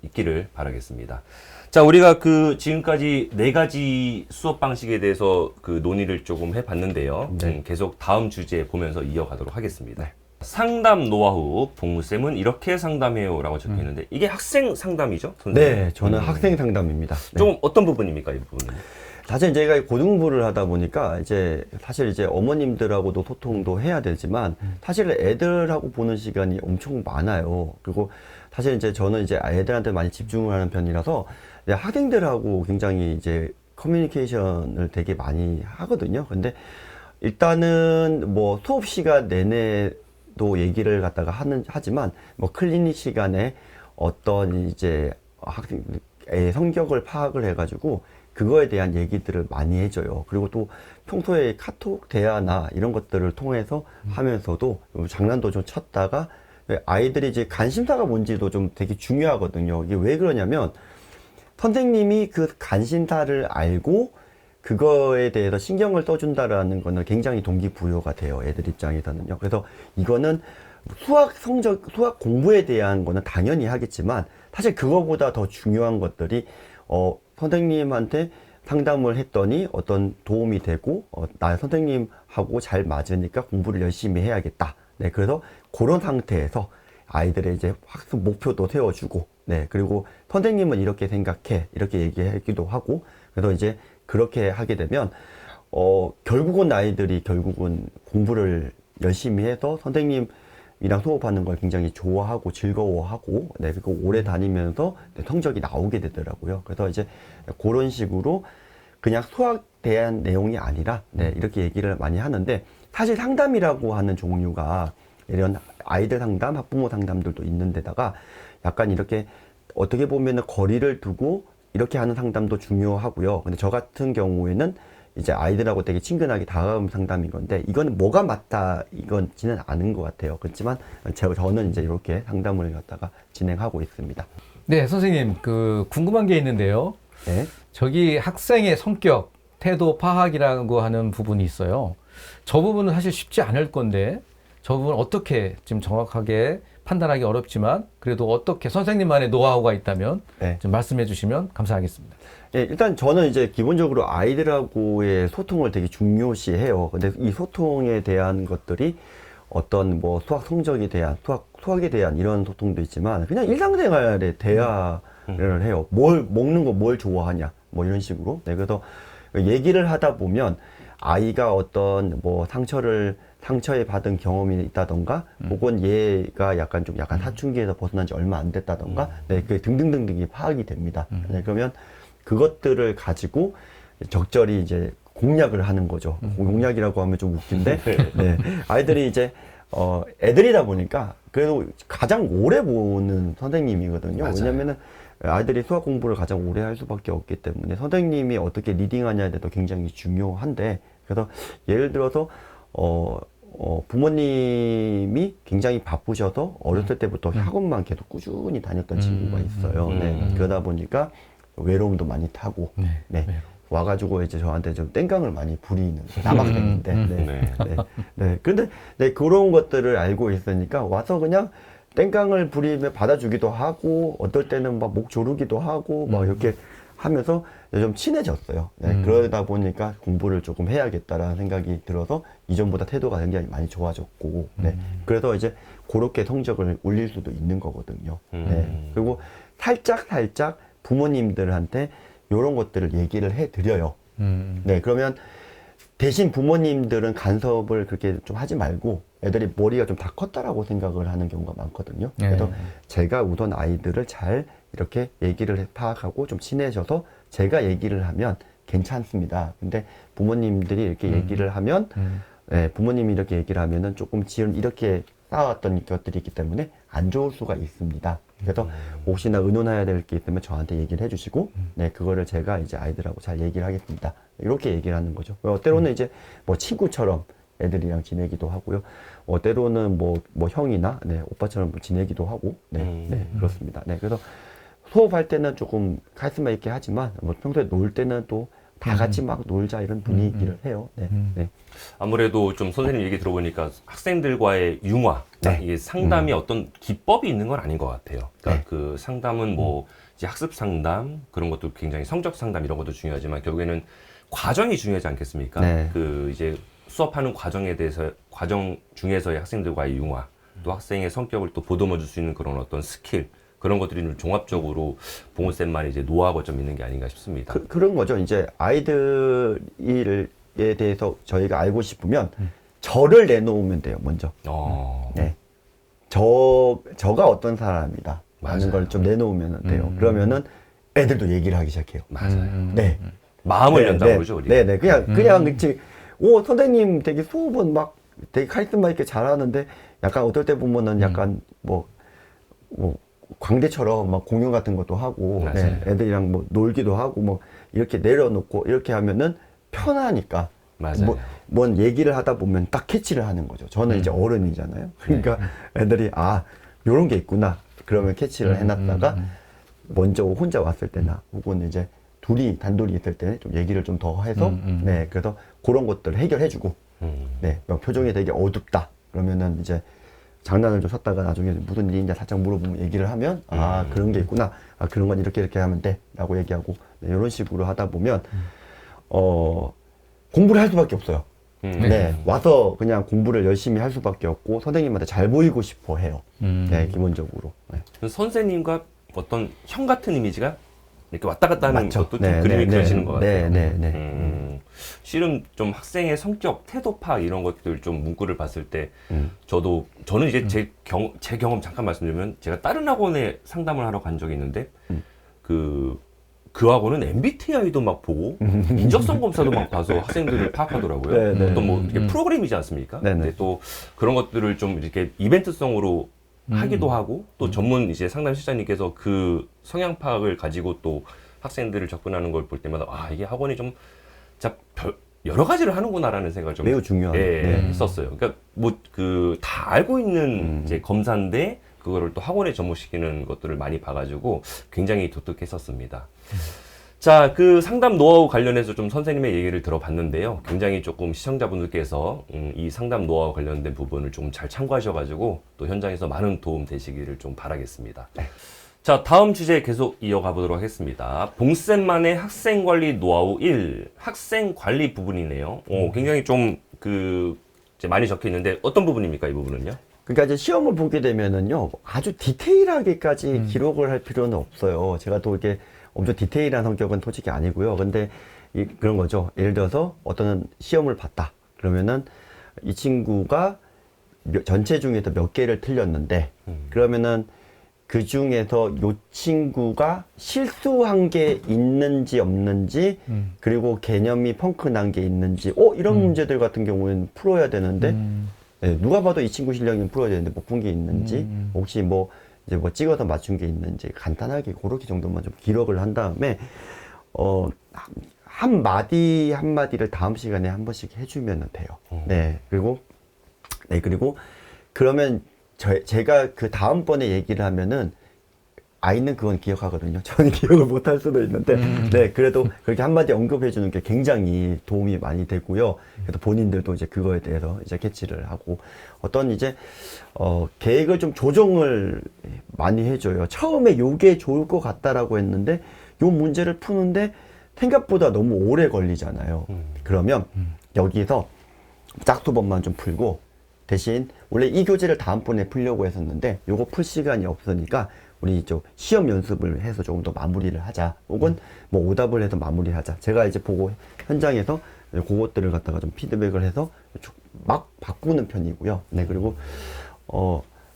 [SPEAKER 1] 있기를 바라겠습니다. 자, 우리가 그 지금까지 4가지 수업 방식에 대해서 그 논의를 조금 해봤는데요.
[SPEAKER 3] 네.
[SPEAKER 1] 계속 다음 주제 보면서 이어가도록 하겠습니다. 상담 노하우, 봉무쌤은 이렇게 상담해요라고 적혀 있는데 이게 학생 상담이죠? 선생님?
[SPEAKER 3] 네, 저는 학생 상담입니다. 네.
[SPEAKER 1] 좀 어떤 부분입니까, 이 부분은?
[SPEAKER 3] 사실 제가 고등부를 하다 보니까 사실 어머님들하고도 소통도 해야 되지만 사실 애들하고 보는 시간이 엄청 많아요. 그리고 사실 저는 애들한테 많이 집중을 하는 편이라서 학생들하고 굉장히 커뮤니케이션을 되게 많이 하거든요. 근데 일단은 뭐 수업 시간 내내도 얘기를 갖다가 하지만 뭐 클리닉 시간에 어떤 학생의 성격을 파악을 해가지고 그거에 대한 얘기들을 많이 해줘요. 그리고 또 평소에 카톡 대화나 이런 것들을 통해서 하면서도 장난도 좀 쳤다가 아이들이 관심사가 뭔지도 좀 되게 중요하거든요. 이게 왜 그러냐면 선생님이 그 관심사를 알고 그거에 대해서 신경을 써준다라는 거는 굉장히 동기부여가 돼요. 애들 입장에서는요. 그래서 이거는 수학 공부에 대한 거는 당연히 하겠지만 사실 그거보다 더 중요한 것들이 선생님한테 상담을 했더니 어떤 도움이 되고 나 선생님하고 잘 맞으니까 공부를 열심히 해야겠다. 네, 그래서 그런 상태에서 아이들의 학습 목표도 세워주고, 네, 그리고 선생님은 이렇게 생각해 이렇게 얘기하기도 하고, 그래서 그렇게 하게 되면 결국은 아이들이 공부를 열심히 해서 선생님이랑 수업하는 걸 굉장히 좋아하고 즐거워하고, 네, 그리고 오래 다니면서 성적이 나오게 되더라고요. 그래서 그런 식으로 그냥 수학 대한 내용이 아니라, 네, 이렇게 얘기를 많이 하는데, 사실 상담이라고 하는 종류가 이런 아이들 상담, 학부모 상담들도 있는데다가 약간 이렇게 어떻게 보면은 거리를 두고 이렇게 하는 상담도 중요하고요. 근데 저 같은 경우에는 아이들하고 되게 친근하게 다가가는 상담인 건데, 이거는 뭐가 맞다 이건지는 않은 것 같아요. 그렇지만 저는 이렇게 상담을 갖다가 진행하고 있습니다.
[SPEAKER 2] 네, 선생님, 궁금한 게 있는데요.
[SPEAKER 3] 네.
[SPEAKER 2] 저기 학생의 성격, 태도 파악이라고 하는 부분이 있어요. 저 부분은 사실 쉽지 않을 건데, 저 부분은 어떻게 지금 정확하게 판단하기 어렵지만, 그래도 어떻게 선생님만의 노하우가 있다면
[SPEAKER 3] 네.
[SPEAKER 2] 좀 말씀해 주시면 감사하겠습니다.
[SPEAKER 3] 예, 일단 저는 기본적으로 아이들하고의 소통을 되게 중요시해요. 근데 이 소통에 대한 것들이 어떤 뭐 수학에 대한 이런 소통도 있지만 그냥 일상생활의 대화를 해요. 먹는 거 뭘 좋아하냐, 뭐 이런 식으로. 네, 그래서 얘기를 하다 보면 아이가 어떤 뭐 상처에 받은 경험이 있다던가, 혹은 얘가 약간 사춘기에서 벗어난 지 얼마 안 됐다던가, 네, 그 등등등등이 파악이 됩니다. 네, 그러면 그것들을 가지고 적절히 공략을 하는 거죠. 공략이라고 하면 좀 웃긴데, 네, 아이들이 애들이다 보니까 그래도 가장 오래 보는 선생님이거든요.
[SPEAKER 1] 맞아요.
[SPEAKER 3] 왜냐면은 아이들이 수학 공부를 가장 오래 할 수밖에 없기 때문에 선생님이 어떻게 리딩하냐에 대해서 굉장히 중요한데, 그래서 예를 들어서 부모님이 굉장히 바쁘셔서 어렸을 때부터 학원만 계속 꾸준히 다녔던 친구가 있어요. 네, 그러다 보니까 외로움도 많이 타고, 네, 와가지고 저한테 좀 땡깡을 많이 부리는 남학생인데, 네. 근데 네, 그런 것들을 알고 있으니까 와서 그냥 땡깡을 부리며 받아주기도 하고, 어떨 때는 막 목 조르기도 하고, 막 이렇게 하면서 좀 친해졌어요. 네, 그러다 보니까 공부를 조금 해야겠다라는 생각이 들어서 이전보다 태도가 굉장히 많이 좋아졌고, 네, 그래서 그렇게 성적을 올릴 수도 있는 거거든요. 네, 그리고 살짝 부모님들한테 이런 것들을 얘기를 해드려요. 네, 그러면 대신 부모님들은 간섭을 그렇게 좀 하지 말고 애들이 머리가 좀 다 컸다라고 생각을 하는 경우가 많거든요. 그래서 제가 우선 아이들을 잘 이렇게 얘기를 파악하고 좀 친해져서 제가 얘기를 하면 괜찮습니다. 근데 부모님들이 이렇게 얘기를 하면, 네, 부모님이 이렇게 얘기를 하면은 조금 지금 이렇게 쌓아왔던 것들이 있기 때문에 안 좋을 수가 있습니다. 그래서 혹시나 의논해야 될 게 있으면 저한테 얘기를 해주시고, 네, 그거를 제가 아이들하고 잘 얘기를 하겠습니다. 이렇게 얘기를 하는 거죠. 때로는 뭐 친구처럼 애들이랑 지내기도 하고요. 때로는 뭐 형이나, 네, 오빠처럼 지내기도 하고, 네, 그렇습니다. 네, 그래서 수업할 때는 조금 카리스마 있게 하지만, 뭐 평소에 놀 때는 또 다 같이 막 놀자 이런 분위기를 해요. 네. 네.
[SPEAKER 1] 아무래도 좀 선생님 얘기 들어보니까 학생들과의 융화,
[SPEAKER 3] 네.
[SPEAKER 1] 이게 상담이 어떤 기법이 있는 건 아닌 것 같아요. 그러니까
[SPEAKER 3] 네.
[SPEAKER 1] 그 상담은 뭐 이제 학습 상담 그런 것도 굉장히 성적 상담 이런 것도 중요하지만 결국에는 과정이 중요하지 않겠습니까?
[SPEAKER 3] 네.
[SPEAKER 1] 그 이제 수업하는 과정에 대해서 과정 중에서의 학생들과의 융화, 또 학생의 성격을 또 보듬어 줄 수 있는 그런 어떤 스킬 그런 것들이 좀 종합적으로 봉우쌤만의 이제 노하우가 좀 있는 게 아닌가 싶습니다.
[SPEAKER 3] 그런 거죠. 이제 아이들에 대해서 저희가 알고 싶으면 저를 내놓으면 돼요. 먼저.
[SPEAKER 1] 네.
[SPEAKER 3] 저가 어떤 사람이다.
[SPEAKER 1] 맞아요.
[SPEAKER 3] 라는 걸 좀 내놓으면 돼요. 그러면은 애들도 얘기를 하기 시작해요.
[SPEAKER 1] 맞아요.
[SPEAKER 3] 네.
[SPEAKER 1] 마음을 연다는 거죠, 우리.
[SPEAKER 3] 네네. 그냥 그치. 선생님 되게 수업은 막 되게 카리스마 있게 잘하는데 약간 어떨 때 보면은 약간 뭐 광대처럼 막 공연 같은 것도 하고,
[SPEAKER 1] 맞아요.
[SPEAKER 3] 네, 애들이랑 뭐 놀기도 하고, 뭐 이렇게 내려놓고 이렇게 하면은 편하니까.
[SPEAKER 1] 맞아요.
[SPEAKER 3] 뭔 얘기를 하다 보면 딱 캐치를 하는 거죠. 저는 이제 어른이잖아요. 그러니까 애들이 요런 게 있구나. 그러면 캐치를 해놨다가 먼저 혼자 왔을 때나 혹은 이제 단둘이 있을 때는 좀 얘기를 좀 더 해서 네, 그래서 그런 것들을 해결해주고 네, 막 표정이 되게 어둡다. 그러면은 이제 장난을 좀 쳤다가 나중에 무슨 일인지 살짝 물어보면 얘기를 하면 그런 게 있구나. 그런 건 이렇게 하면 돼. 라고 얘기하고 네, 이런 식으로 하다 보면 공부를 할 수밖에 없어요. 네, 와서 그냥 공부를 열심히 할 수밖에 없고 선생님한테 잘 보이고 싶어 해요. 네, 기본적으로. 네.
[SPEAKER 1] 선생님과 어떤 형 같은 이미지가 이렇게 왔다 갔다 하는
[SPEAKER 3] 맞죠.
[SPEAKER 1] 것도
[SPEAKER 3] 네,
[SPEAKER 1] 좀 그림이
[SPEAKER 3] 네,
[SPEAKER 1] 그려지는
[SPEAKER 3] 네,
[SPEAKER 1] 것 같아요.
[SPEAKER 3] 네.
[SPEAKER 1] 실은 좀 학생의 성격, 태도 파악 이런 것들 좀 문구를 봤을 때 저는 이제 제 경험 잠깐 말씀드리면 제가 다른 학원에 상담을 하러 간 적이 있는데 그 학원은 MBTI도 막 보고 인적성 검사도 막 봐서 학생들을 파악하더라고요.
[SPEAKER 3] 네, 네.
[SPEAKER 1] 어떤 뭐 이렇게 프로그램이지 않습니까?
[SPEAKER 3] 네, 네.
[SPEAKER 1] 근데 또 그런 것들을 좀 이렇게 이벤트성으로 하기도 하고 또 전문 이제 상담 실장님께서 그 성향 파악을 가지고 또 학생들을 접근하는 걸 볼 때마다 이게 학원이 좀 진짜 여러 가지를 하는구나라는 생각을 좀
[SPEAKER 3] 매우 중요한.
[SPEAKER 1] 했었어요. 그러니까 뭐 그 다 알고 있는 이제 검사인데 그거를 또 학원에 접목시키는 것들을 많이 봐가지고 굉장히 독특했었습니다. 자, 그 상담 노하우 관련해서 좀 선생님의 얘기를 들어봤는데요. 굉장히 조금 시청자분들께서 이 상담 노하우 관련된 부분을 좀 잘 참고하셔가지고 또 현장에서 많은 도움 되시기를 좀 바라겠습니다. 자, 다음 주제 계속 이어가 보도록 하겠습니다. 봉쌤만의 학생관리 노하우 1, 학생관리 부분이네요. 굉장히 좀 이제 많이 적혀 있는데 어떤 부분입니까, 이 부분은요?
[SPEAKER 3] 그러니까 이제 시험을 보게 되면은요, 아주 디테일하게까지 기록을 할 필요는 없어요. 제가 또 이렇게 엄청 디테일한 성격은 솔직히 아니고요. 근데 그런 거죠. 예를 들어서 어떤 시험을 봤다. 그러면은 이 친구가 전체 중에서 몇 개를 틀렸는데, 그러면은 그 중에서 이 친구가 실수한 게 있는지 없는지, 그리고 개념이 펑크 난 게 있는지, 이런 문제들 같은 경우에는 풀어야 되는데, 네, 누가 봐도 이 친구 실력이 풀어야 되는데 못 푼 게 있는지, 혹시 이제 찍어서 맞춘 게 있는지 간단하게 그렇게 정도만 좀 기록을 한 다음에, 한 마디를 다음 시간에 한 번씩 해주면 돼요. 네, 그리고 그러면 제가 그 다음번에 얘기를 하면은 아이는 그건 기억하거든요. 저는 기억을 못 할 수도 있는데, 네, 그래도 그렇게 한마디 언급해 주는 게 굉장히 도움이 많이 되고요. 그래서 본인들도 이제 그거에 대해서 이제 캐치를 하고, 어떤 이제, 계획을 좀 조정을 많이 해줘요. 처음에 요게 좋을 것 같다라고 했는데, 요 문제를 푸는데 생각보다 너무 오래 걸리잖아요. 그러면 여기서 짝수법만 좀 풀고, 대신 원래 이 교재를 다음번에 풀려고 했었는데 요거 풀 시간이 없으니까 우리 시험 연습을 해서 조금 더 마무리를 하자, 혹은 뭐 오답을 해서 마무리하자. 제가 이제 보고 현장에서 그것들을 갖다가 좀 피드백을 해서 막 바꾸는 편이고요. 네, 그리고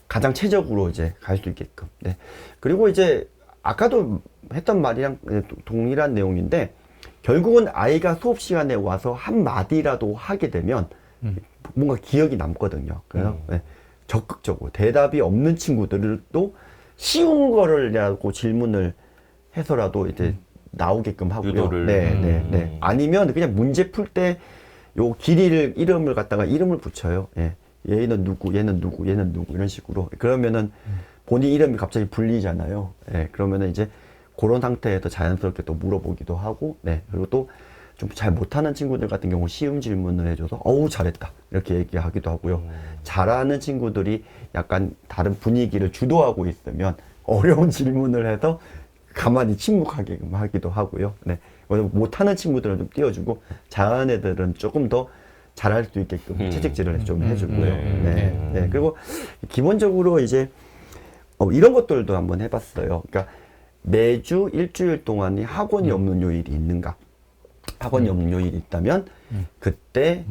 [SPEAKER 3] 가장 최적으로 이제 갈 수 있게끔. 네, 그리고 이제 아까도 했던 말이랑 동일한 내용인데, 결국은 아이가 수업 시간에 와서 한 마디라도 하게 되면 뭔가 기억이 남거든요. 그래서 네, 적극적으로 대답이 없는 친구들도 쉬운 거를라고 질문을 해서라도 이제 나오게끔 하고요.
[SPEAKER 1] 유도를.
[SPEAKER 3] 네. 아니면 그냥 문제 풀 때 요 이름을 갖다가 이름을 붙여요. 예. 얘는 누구, 얘는 누구, 얘는 누구 이런 식으로. 그러면은 본인 이름이 갑자기 불리잖아요. 예. 그러면은 이제 그런 상태에서 자연스럽게 또 물어보기도 하고, 네. 그리고 또 좀 잘 못하는 친구들 같은 경우 쉬운 질문을 해줘서 어우 잘했다 이렇게 얘기하기도 하고요. 잘하는 친구들이 약간 다른 분위기를 주도하고 있으면 어려운 질문을 해서 가만히 침묵하게 하기도 하고요. 네. 못하는 친구들은 좀 띄워주고 잘하는 애들은 조금 더 잘할 수 있게끔 채찍질을 좀 해주고요. 네. 그리고 기본적으로 이제 이런 것들도 한번 해봤어요. 그러니까 매주 일주일 동안에 학원이 없는 요일이 있는가? 학원이 없는 요일이 있다면 그때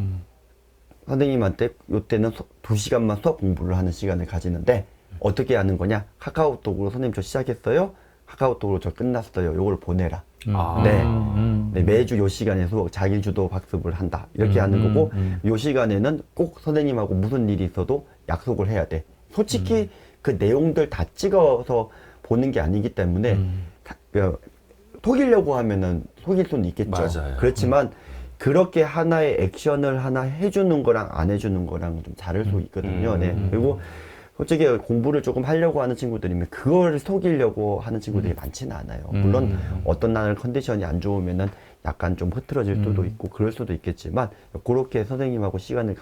[SPEAKER 3] 선생님한테 이때는 2시간만 수업 공부를 하는 시간을 가지는데 어떻게 하는 거냐? 카카오톡으로 선생님 저 시작했어요. 카카오톡으로 저 끝났어요. 요걸 보내라. 네, 매주 요 시간에 수업 자기 주도 학습을 한다. 이렇게 하는 거고 요 시간에는 꼭 선생님하고 무슨 일이 있어도 약속을 해야 돼. 솔직히 그 내용들 다 찍어서 보는 게 아니기 때문에 속이려고 하면은 속일 수는 있겠죠.
[SPEAKER 1] 맞아요.
[SPEAKER 3] 그렇지만 그렇게 하나의 액션을 하나 해주는 거랑 안 해주는 거랑 좀 다를 수 있거든요. 네. 그리고 솔직히 공부를 조금 하려고 하는 친구들이면 그걸 속이려고 하는 친구들이 많지는 않아요. 물론 어떤 날 컨디션이 안 좋으면은 약간 좀 흐트러질 수도 있고 그럴 수도 있겠지만 그렇게 선생님하고 시간을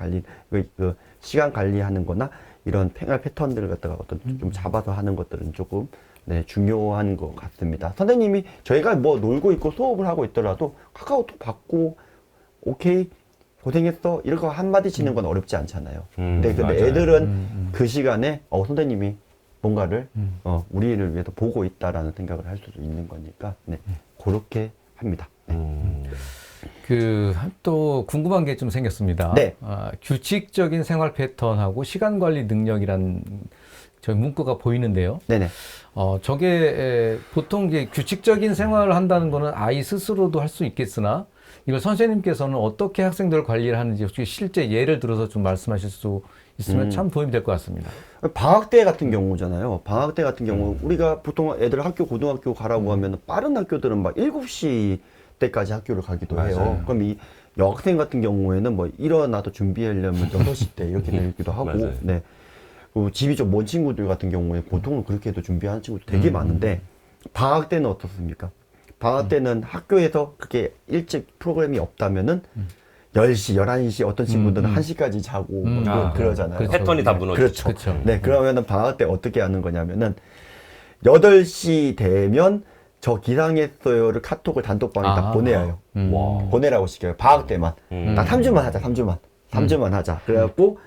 [SPEAKER 3] 그 시간 관리하는 거나 이런 생활 패턴들을 갖다가 어떤 좀 잡아서 하는 것들은 조금 네, 중요한 것 같습니다. 선생님이 저희가 뭐 놀고 있고 수업을 하고 있더라도 카카오톡 받고 오케이 고생했어 이런 거 한마디 치는 건 어렵지 않잖아요. 근데 애들은 그 시간에 선생님이 뭔가를 우리를 위해서 보고 있다라는 생각을 할 수도 있는 거니까 네, 그렇게 합니다. 네.
[SPEAKER 2] 또 궁금한 게 좀 생겼습니다.
[SPEAKER 3] 네.
[SPEAKER 2] 규칙적인 생활 패턴하고 시간 관리 능력이란 저희 문구가 보이는데요.
[SPEAKER 3] 네네.
[SPEAKER 2] 저게 보통 이제 규칙적인 생활을 한다는 거는 아이 스스로도 할 수 있겠으나 이걸 선생님께서는 어떻게 학생들을 관리를 하는지 혹시 실제 예를 들어서 좀 말씀하실 수 있으면 참 도움이 될 것 같습니다.
[SPEAKER 3] 방학 때 같은 경우잖아요. 방학 때 같은 경우 우리가 보통 애들 고등학교 가라고 하면 빠른 학교들은 막 7시 때까지 학교를 가기도 해요. 그럼 이 여학생 같은 경우에는 뭐 일어나도 준비하려면 6시 때 이렇게 되기도 하고
[SPEAKER 1] 맞아요.
[SPEAKER 3] 네. 그리고 집이 좀 먼 친구들 같은 경우에 보통은 그렇게 해도 준비하는 친구들 되게 많은데 방학 때는 어떻습니까? 방학 때는 학교에서 그렇게 일찍 프로그램이 없다면은 10시, 11시 어떤 친구들은 1시까지 자고 뭐 그러잖아요.
[SPEAKER 2] 그렇죠.
[SPEAKER 1] 패턴이 다 무너지죠.
[SPEAKER 2] 그렇죠.
[SPEAKER 3] 네, 그러면은 방학 때 어떻게 하는 거냐면은 8시 되면 저 기상했어요를 카톡을 단톡방에다 보내야 해요. 보내라고 시켜요. 방학 때만. 딱 3주만 하자, 3주만 하자. 그래갖고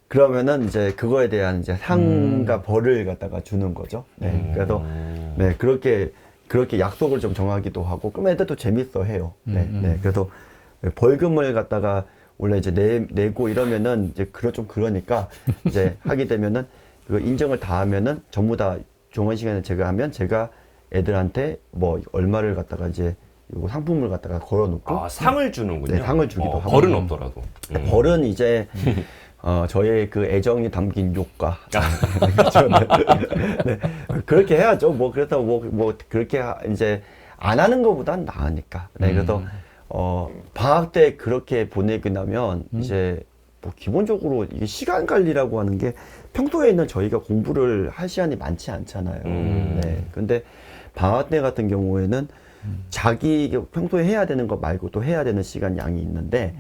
[SPEAKER 3] 그러면은 이제 그거에 대한 이제 상과 벌을 갖다가 주는 거죠. 네. 그래서 네, 그렇게 약속을 좀 정하기도 하고, 그럼 애들도 재밌어 해요. 네. 네. 그래서 벌금을 갖다가 원래 이제 내고 이러면은 이제 좀 그러니까 이제 하게 되면은 그 인정을 다 하면은 전부 다 종원 시간에 제가 하면 제가 애들한테 뭐 얼마를 갖다가 이제 요 상품을 갖다가 걸어놓고
[SPEAKER 1] 상을 주는군요.
[SPEAKER 3] 네, 상을 주기도 하고.
[SPEAKER 1] 벌은 없더라도.
[SPEAKER 3] 벌은 이제 저의 그 애정이 담긴 욕과 그렇죠. 네. 그렇게 해야죠. 뭐 그래서 뭐 그렇게 이제 안 하는 것보단 나으니까. 네. 그래서 방학 때 그렇게 보내고 나면 이제 뭐 기본적으로 이게 시간 관리라고 하는 게 평소에는 저희가 공부를 할 시간이 많지 않잖아요. 네. 근데 방학 때 같은 경우에는 자기 평소에 해야 되는 거 말고도 해야 되는 시간 양이 있는데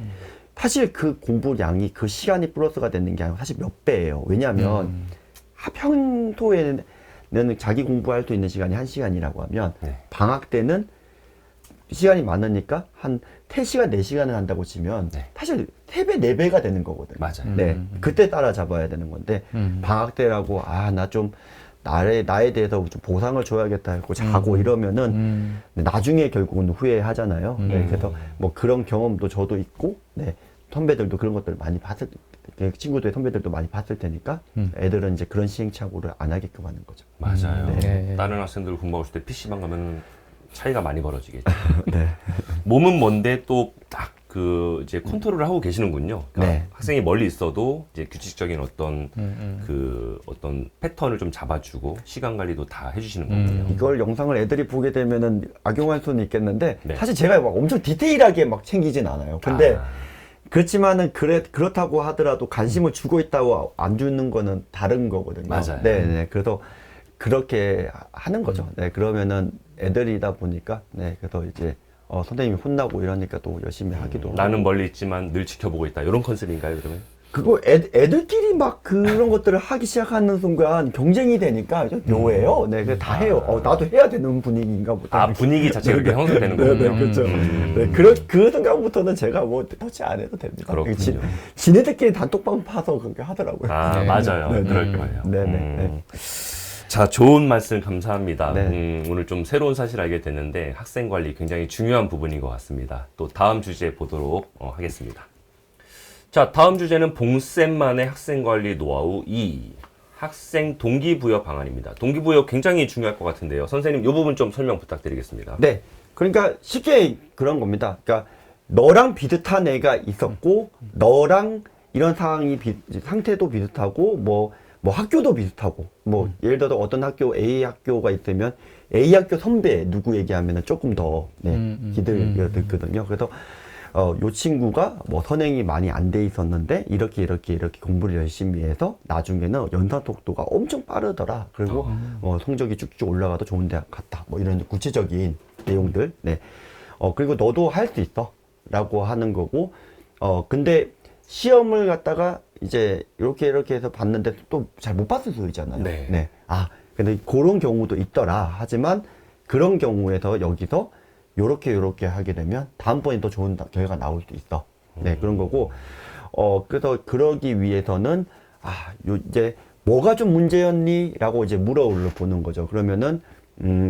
[SPEAKER 3] 사실 그 공부 양이 그 시간이 플러스가 되는 게 아니고 사실 몇 배예요. 왜냐하면 평소에는 자기 공부할 수 있는 시간이 1시간이라고 하면 방학 때는 시간이 많으니까 한 3시간, 4시간을 한다고 치면 사실 3배, 4배가 되는 거거든요.
[SPEAKER 1] 맞아요.
[SPEAKER 3] 네. 그때 따라잡아야 되는 건데 방학 때라고 나 좀 나에 대해서 좀 보상을 줘야겠다 하고 자고 이러면은 나중에 결국은 후회하잖아요. 네, 그래서 뭐 그런 경험도 저도 있고, 네, 선배들도 그런 것들을 많이 친구들의 선배들도 많이 봤을 테니까 애들은 이제 그런 시행착오를 안 하게끔 하는 거죠.
[SPEAKER 1] 맞아요.
[SPEAKER 2] 네.
[SPEAKER 1] 다른 학생들 공부하고 있을 때 PC방 가면 차이가 많이 벌어지겠죠.
[SPEAKER 3] 네.
[SPEAKER 1] 몸은 뭔데 또 딱 이제 컨트롤을 하고 계시는군요. 그러니까
[SPEAKER 3] 네.
[SPEAKER 1] 학생이 멀리 있어도 이제 규칙적인 어떤 어떤 패턴을 좀 잡아주고 시간 관리도 다 해주시는 거군요.
[SPEAKER 3] 이걸 영상을 애들이 보게 되면은 악용할 수는 있겠는데
[SPEAKER 1] 네.
[SPEAKER 3] 사실 제가 막 엄청 디테일하게 막 챙기진 않아요. 근데 그렇지만은 그렇다고 하더라도 관심을 주고 있다고 안 주는 거는 다른 거거든요.
[SPEAKER 1] 맞아요.
[SPEAKER 3] 네. 그래서 그렇게 하는 거죠. 네. 그러면은 애들이다 보니까 네. 그래서 이제 선생님이 혼나고 이러니까 또 열심히 하기도 하고.
[SPEAKER 1] 나는 멀리 있지만 늘 지켜보고 있다. 이런 컨셉인가요, 그러면?
[SPEAKER 3] 그거 애들끼리 막 그런 것들을 하기 시작하는 순간 경쟁이 되니까 좀 묘해요. 네, 그래서 다 해요. 나도 해야 되는 분위기인가 보다.
[SPEAKER 1] 아, 분위기 자체가 그렇게 형성되는
[SPEAKER 3] 네,
[SPEAKER 1] 거군요.
[SPEAKER 3] 네, 그렇죠. 네, 그 순간부터는 제가 뭐 터치 안 해도 됩니다.
[SPEAKER 1] 그렇군요.
[SPEAKER 3] 지네들끼리 단톡방 파서 그렇게 하더라고요.
[SPEAKER 1] 아,
[SPEAKER 2] 네.
[SPEAKER 1] 맞아요.
[SPEAKER 3] 네,
[SPEAKER 1] 그럴
[SPEAKER 2] 네.
[SPEAKER 1] 거예요.
[SPEAKER 3] 네, 네.
[SPEAKER 1] 자, 좋은 말씀 감사합니다.
[SPEAKER 3] 네.
[SPEAKER 1] 오늘 좀 새로운 사실 알게 됐는데 학생 관리 굉장히 중요한 부분인 것 같습니다. 또 다음 주제 보도록 하겠습니다. 자, 다음 주제는 봉쌤만의 학생 관리 노하우 2. 학생 동기부여 방안입니다. 동기부여 굉장히 중요할 것 같은데요. 선생님, 이 부분 좀 설명 부탁드리겠습니다.
[SPEAKER 3] 네. 그러니까 쉽게 그런 겁니다. 그러니까 너랑 비슷한 애가 있었고, 너랑 이런 상태도 비슷하고, 뭐 학교도 비슷하고, 예를 들어서 어떤 학교, A 학교가 있으면 A 학교 선배 누구 얘기하면 조금 더, 기대가 듣거든요. 그래서, 요 친구가 뭐 선행이 많이 안 돼 있었는데, 이렇게 공부를 열심히 해서, 나중에는 연산 속도가 엄청 빠르더라. 그리고, 성적이 쭉쭉 올라가도 좋은 대학 갔다. 뭐 이런 구체적인 내용들. 네. 그리고 너도 할 수 있어. 라고 하는 거고, 근데 시험을 갖다가 이제 이렇게 해서 봤는데 또 잘 못 봤을 수 있잖아요.
[SPEAKER 1] 네.
[SPEAKER 3] 근데 그런 경우도 있더라. 하지만 그런 경우에서 여기서 요렇게 하게 되면 다음번에 더 좋은 결과가 나올 수 있어. 네, 그런 거고, 그래서 그러기 위해서는, 이제 뭐가 좀 문제였니? 라고 이제 물어보는 거죠. 그러면은,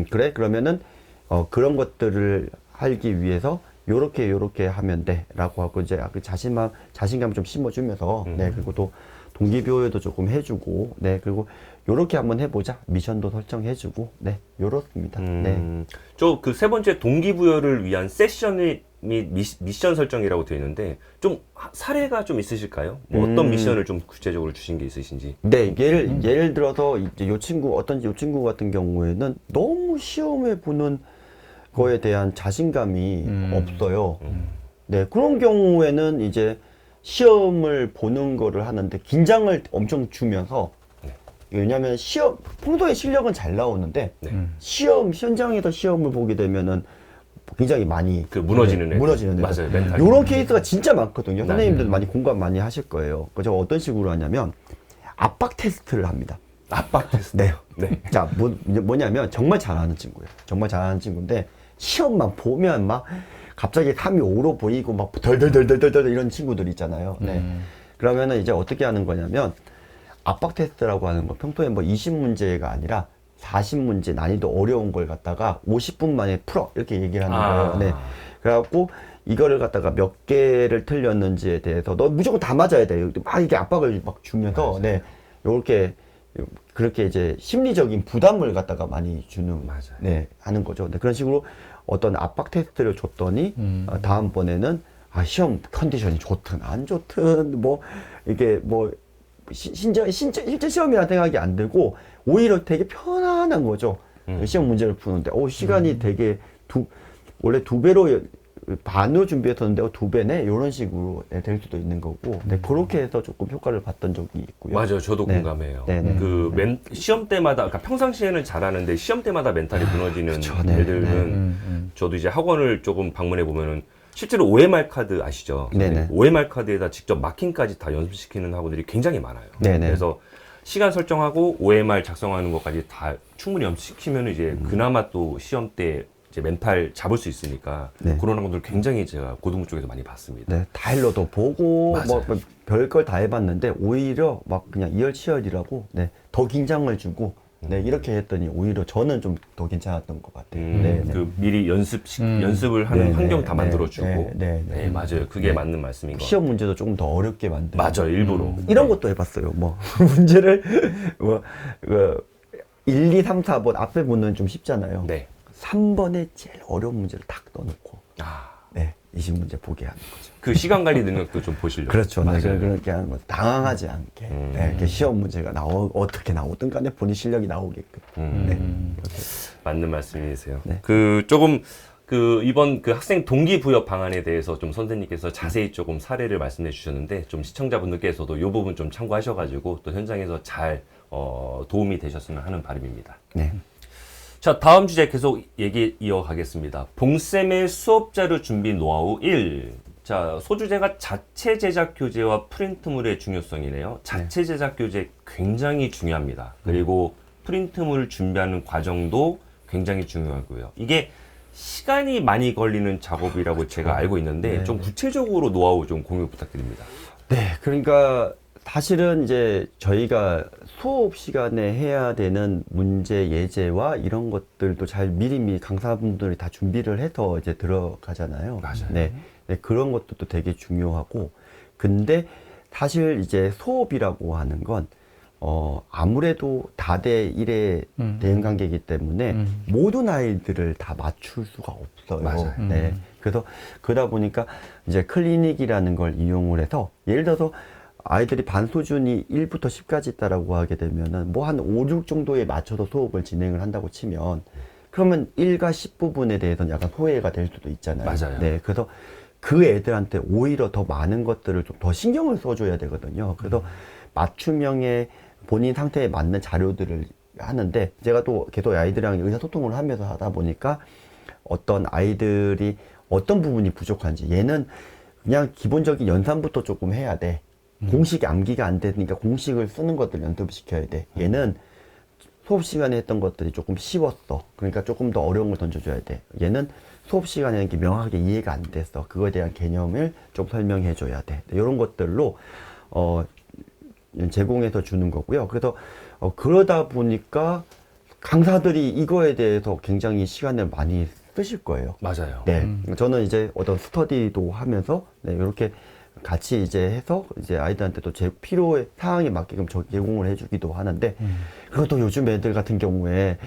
[SPEAKER 3] 그래? 그러면은, 그런 것들을 하기 위해서 요렇게 하면 돼. 라고 하고 이제 그 자신감을 좀 심어주면서, 네, 그리고 또 동기부여도 조금 해주고, 네, 그리고 요렇게 한번 해보자. 미션도 설정해주고, 네, 요렇습니다. 네.
[SPEAKER 1] 저 그 세 번째 동기부여를 위한 세션이 미션 설정이라고 되어 있는데 좀 사례가 좀 있으실까요? 뭐 어떤 미션을 좀 구체적으로 주신 게 있으신지?
[SPEAKER 3] 네, 예를 들어서 이제 요 친구 같은 경우에는 너무 시험에 보는 거에 대한 자신감이 없어요. 네, 그런 경우에는 이제 시험을 보는 거를 하는데 긴장을 엄청 주면서, 왜냐면 평소에 실력은 잘 나오는데, 현장에서 시험을 보게 되면은 굉장히 많이
[SPEAKER 1] 무너지는 애들.
[SPEAKER 3] 무너지는 애들.
[SPEAKER 1] 맞아요, 멘탈.
[SPEAKER 3] 요런 케이스가 진짜 많거든요.
[SPEAKER 1] 네.
[SPEAKER 3] 선생님들도 많이 공감 많이 하실 거예요. 그래서 어떤 식으로 하냐면 압박 테스트를 합니다.
[SPEAKER 1] 압박 테스트.
[SPEAKER 3] 네.
[SPEAKER 1] 네.
[SPEAKER 3] 자, 뭐냐면 정말 잘하는 친구예요. 정말 잘하는 친구인데 시험만 보면 막 갑자기 3이 5로 보이고 막 덜덜덜덜덜 이런 친구들 있잖아요. 네. 그러면은 이제 어떻게 하는 거냐면 압박 테스트라고 하는 거 평소에 뭐 20문제가 아니라 40문제 난이도 어려운 걸 갖다가 50분 만에 풀어 이렇게 얘기를 하는 거예요. 네. 그래갖고 이거를 갖다가 몇 개를 틀렸는지에 대해서 너 무조건 다 맞아야 돼. 막 이게 압박을 막 주면서 네. 요렇게 그렇게 이제 심리적인 부담을 갖다가 많이 주는 네, 하는 거죠. 네, 그런 식으로 어떤 압박 테스트를 줬더니 다음번에는 시험 컨디션이 좋든 안 좋든 뭐 이게 뭐 실제 시험이라는 생각이 안 들고 오히려 되게 편안한 거죠. 시험 문제를 푸는데 시간이 되게 원래 2배로 반으로 준비했었는데 2배네 이런 식으로 될 수도 있는 거고 네, 그렇게 해서 조금 효과를 봤던 적이 있고요.
[SPEAKER 1] 맞아요, 저도
[SPEAKER 3] 네.
[SPEAKER 1] 공감해요.
[SPEAKER 3] 네.
[SPEAKER 1] 시험 때마다, 그러니까 평상시에는 잘하는데 시험 때마다 멘탈이 무너지는
[SPEAKER 3] 그쵸, 네.
[SPEAKER 1] 애들은 저도 이제 학원을 조금 방문해 보면은 실제로 OMR 카드 아시죠?
[SPEAKER 3] 네네.
[SPEAKER 1] OMR 카드에다 직접 마킹까지 다 연습시키는 학원들이 굉장히 많아요.
[SPEAKER 3] 네네.
[SPEAKER 1] 그래서 시간 설정하고 OMR 작성하는 것까지 다 충분히 연습시키면 이제 그나마 또 시험 때 이제 멘탈 잡을 수 있으니까
[SPEAKER 3] 네.
[SPEAKER 1] 그런 학원들 굉장히 제가 고등부 쪽에서 많이 봤습니다.
[SPEAKER 3] 네, 다일로도 보고
[SPEAKER 1] 맞아요.
[SPEAKER 3] 뭐 별걸 다 해봤는데 오히려 막 그냥 이열치열이라고 네, 더 긴장을 주고 네, 이렇게 했더니 오히려 저는 좀 더 괜찮았던 것 같아요. 네, 네.
[SPEAKER 1] 그 미리 연습을 하는
[SPEAKER 3] 네,
[SPEAKER 1] 환경
[SPEAKER 3] 네,
[SPEAKER 1] 다
[SPEAKER 3] 네,
[SPEAKER 1] 만들어주고
[SPEAKER 3] 네,
[SPEAKER 1] 맞아요. 그게 맞는 말씀인 것 같아요.
[SPEAKER 3] 시험 문제도 조금 더 어렵게 만들고
[SPEAKER 1] 맞아요, 일부러.
[SPEAKER 3] 이런 것도 해봤어요. 뭐 문제를 1, 2, 3, 4번 앞에 보면 좀 쉽잖아요.
[SPEAKER 1] 네.
[SPEAKER 3] 3번에 제일 어려운 문제를 딱 넣어놓고 네, 20문제 보게 하는 거죠.
[SPEAKER 1] 그 시간 관리 능력도 좀 보시려고.
[SPEAKER 3] 그렇죠. 네,
[SPEAKER 1] 맞아요.
[SPEAKER 3] 그렇게 하는 거 당황하지 않게 네, 이렇게 시험 문제가 어떻게 나오든 간에 본인 실력이 나오게끔. 네.
[SPEAKER 1] 맞는 말씀이세요.
[SPEAKER 3] 네.
[SPEAKER 1] 그 조금 이번 그 학생 동기부여 방안에 대해서 좀 선생님께서 자세히 조금 사례를 말씀해 주셨는데 좀 시청자분들께서도 이 부분 좀 참고하셔가지고 또 현장에서 잘 도움이 되셨으면 하는 바람입니다.
[SPEAKER 3] 네.
[SPEAKER 1] 자, 다음 주제 계속 얘기 이어가겠습니다. 봉쌤의 수업 자료 준비 노하우 1. 자, 소주제가 자체 제작 교재와 프린트물의 중요성이네요. 자체 제작 교재 굉장히 중요합니다. 그리고 프린트물 준비하는 과정도 굉장히 중요하고요. 이게 시간이 많이 걸리는 작업이라고 제가 알고 있는데
[SPEAKER 3] 네.
[SPEAKER 1] 좀 구체적으로 노하우 좀 공유 부탁드립니다.
[SPEAKER 3] 네, 그러니까 사실은 이제 저희가 수업 시간에 해야 되는 문제 예제와 이런 것들도 잘 미리미리 강사분들이 다 준비를 해서 이제 들어가잖아요.
[SPEAKER 1] 맞아요.
[SPEAKER 3] 네, 네, 그런 것도 되게 중요하고, 근데 사실 이제 수업이라고 하는 건 아무래도 다대 1의 대응 관계이기 때문에 모든 아이들을 다 맞출 수가 없어요.
[SPEAKER 1] 맞아요.
[SPEAKER 3] 네. 그래서 그러다 보니까 이제 클리닉이라는 걸 이용을 해서 예를 들어서 아이들이 반 수준이 1부터 10까지 있다라고 하게 되면은 뭐 한 5, 6 정도에 맞춰서 수업을 진행을 한다고 치면 그러면 1과 10 부분에 대해서는 약간 소외가 될 수도 있잖아요.
[SPEAKER 1] 맞아요.
[SPEAKER 3] 네. 그래서 그 애들한테 오히려 더 많은 것들을 좀 더 신경을 써줘야 되거든요. 그래서 맞춤형의 본인 상태에 맞는 자료들을 하는데 제가 또 계속 아이들이랑 의사소통을 하면서 하다 보니까 어떤 아이들이 어떤 부분이 부족한지 얘는 그냥 기본적인 연산부터 조금 해야 돼. 공식 암기가 안 되니까 공식을 쓰는 것들 연습시켜야 돼. 얘는 수업 시간에 했던 것들이 조금 쉬웠어. 그러니까 조금 더 어려운 걸 던져줘야 돼. 얘는 수업 시간에 이게 명확하게 이해가 안 됐어. 그거에 대한 개념을 좀 설명해 줘야 돼. 이런 것들로 제공해서 주는 거고요. 그래서 그러다 보니까 강사들이 이거에 대해서 굉장히 시간을 많이 쓰실 거예요.
[SPEAKER 1] 맞아요.
[SPEAKER 3] 네, 저는 이제 어떤 스터디도 하면서 네, 이렇게 같이 이제 해서 이제 아이들한테 또 제 필요의 상황에 맞게끔 제공을 해주기도 하는데 그것도 요즘 애들 같은 경우에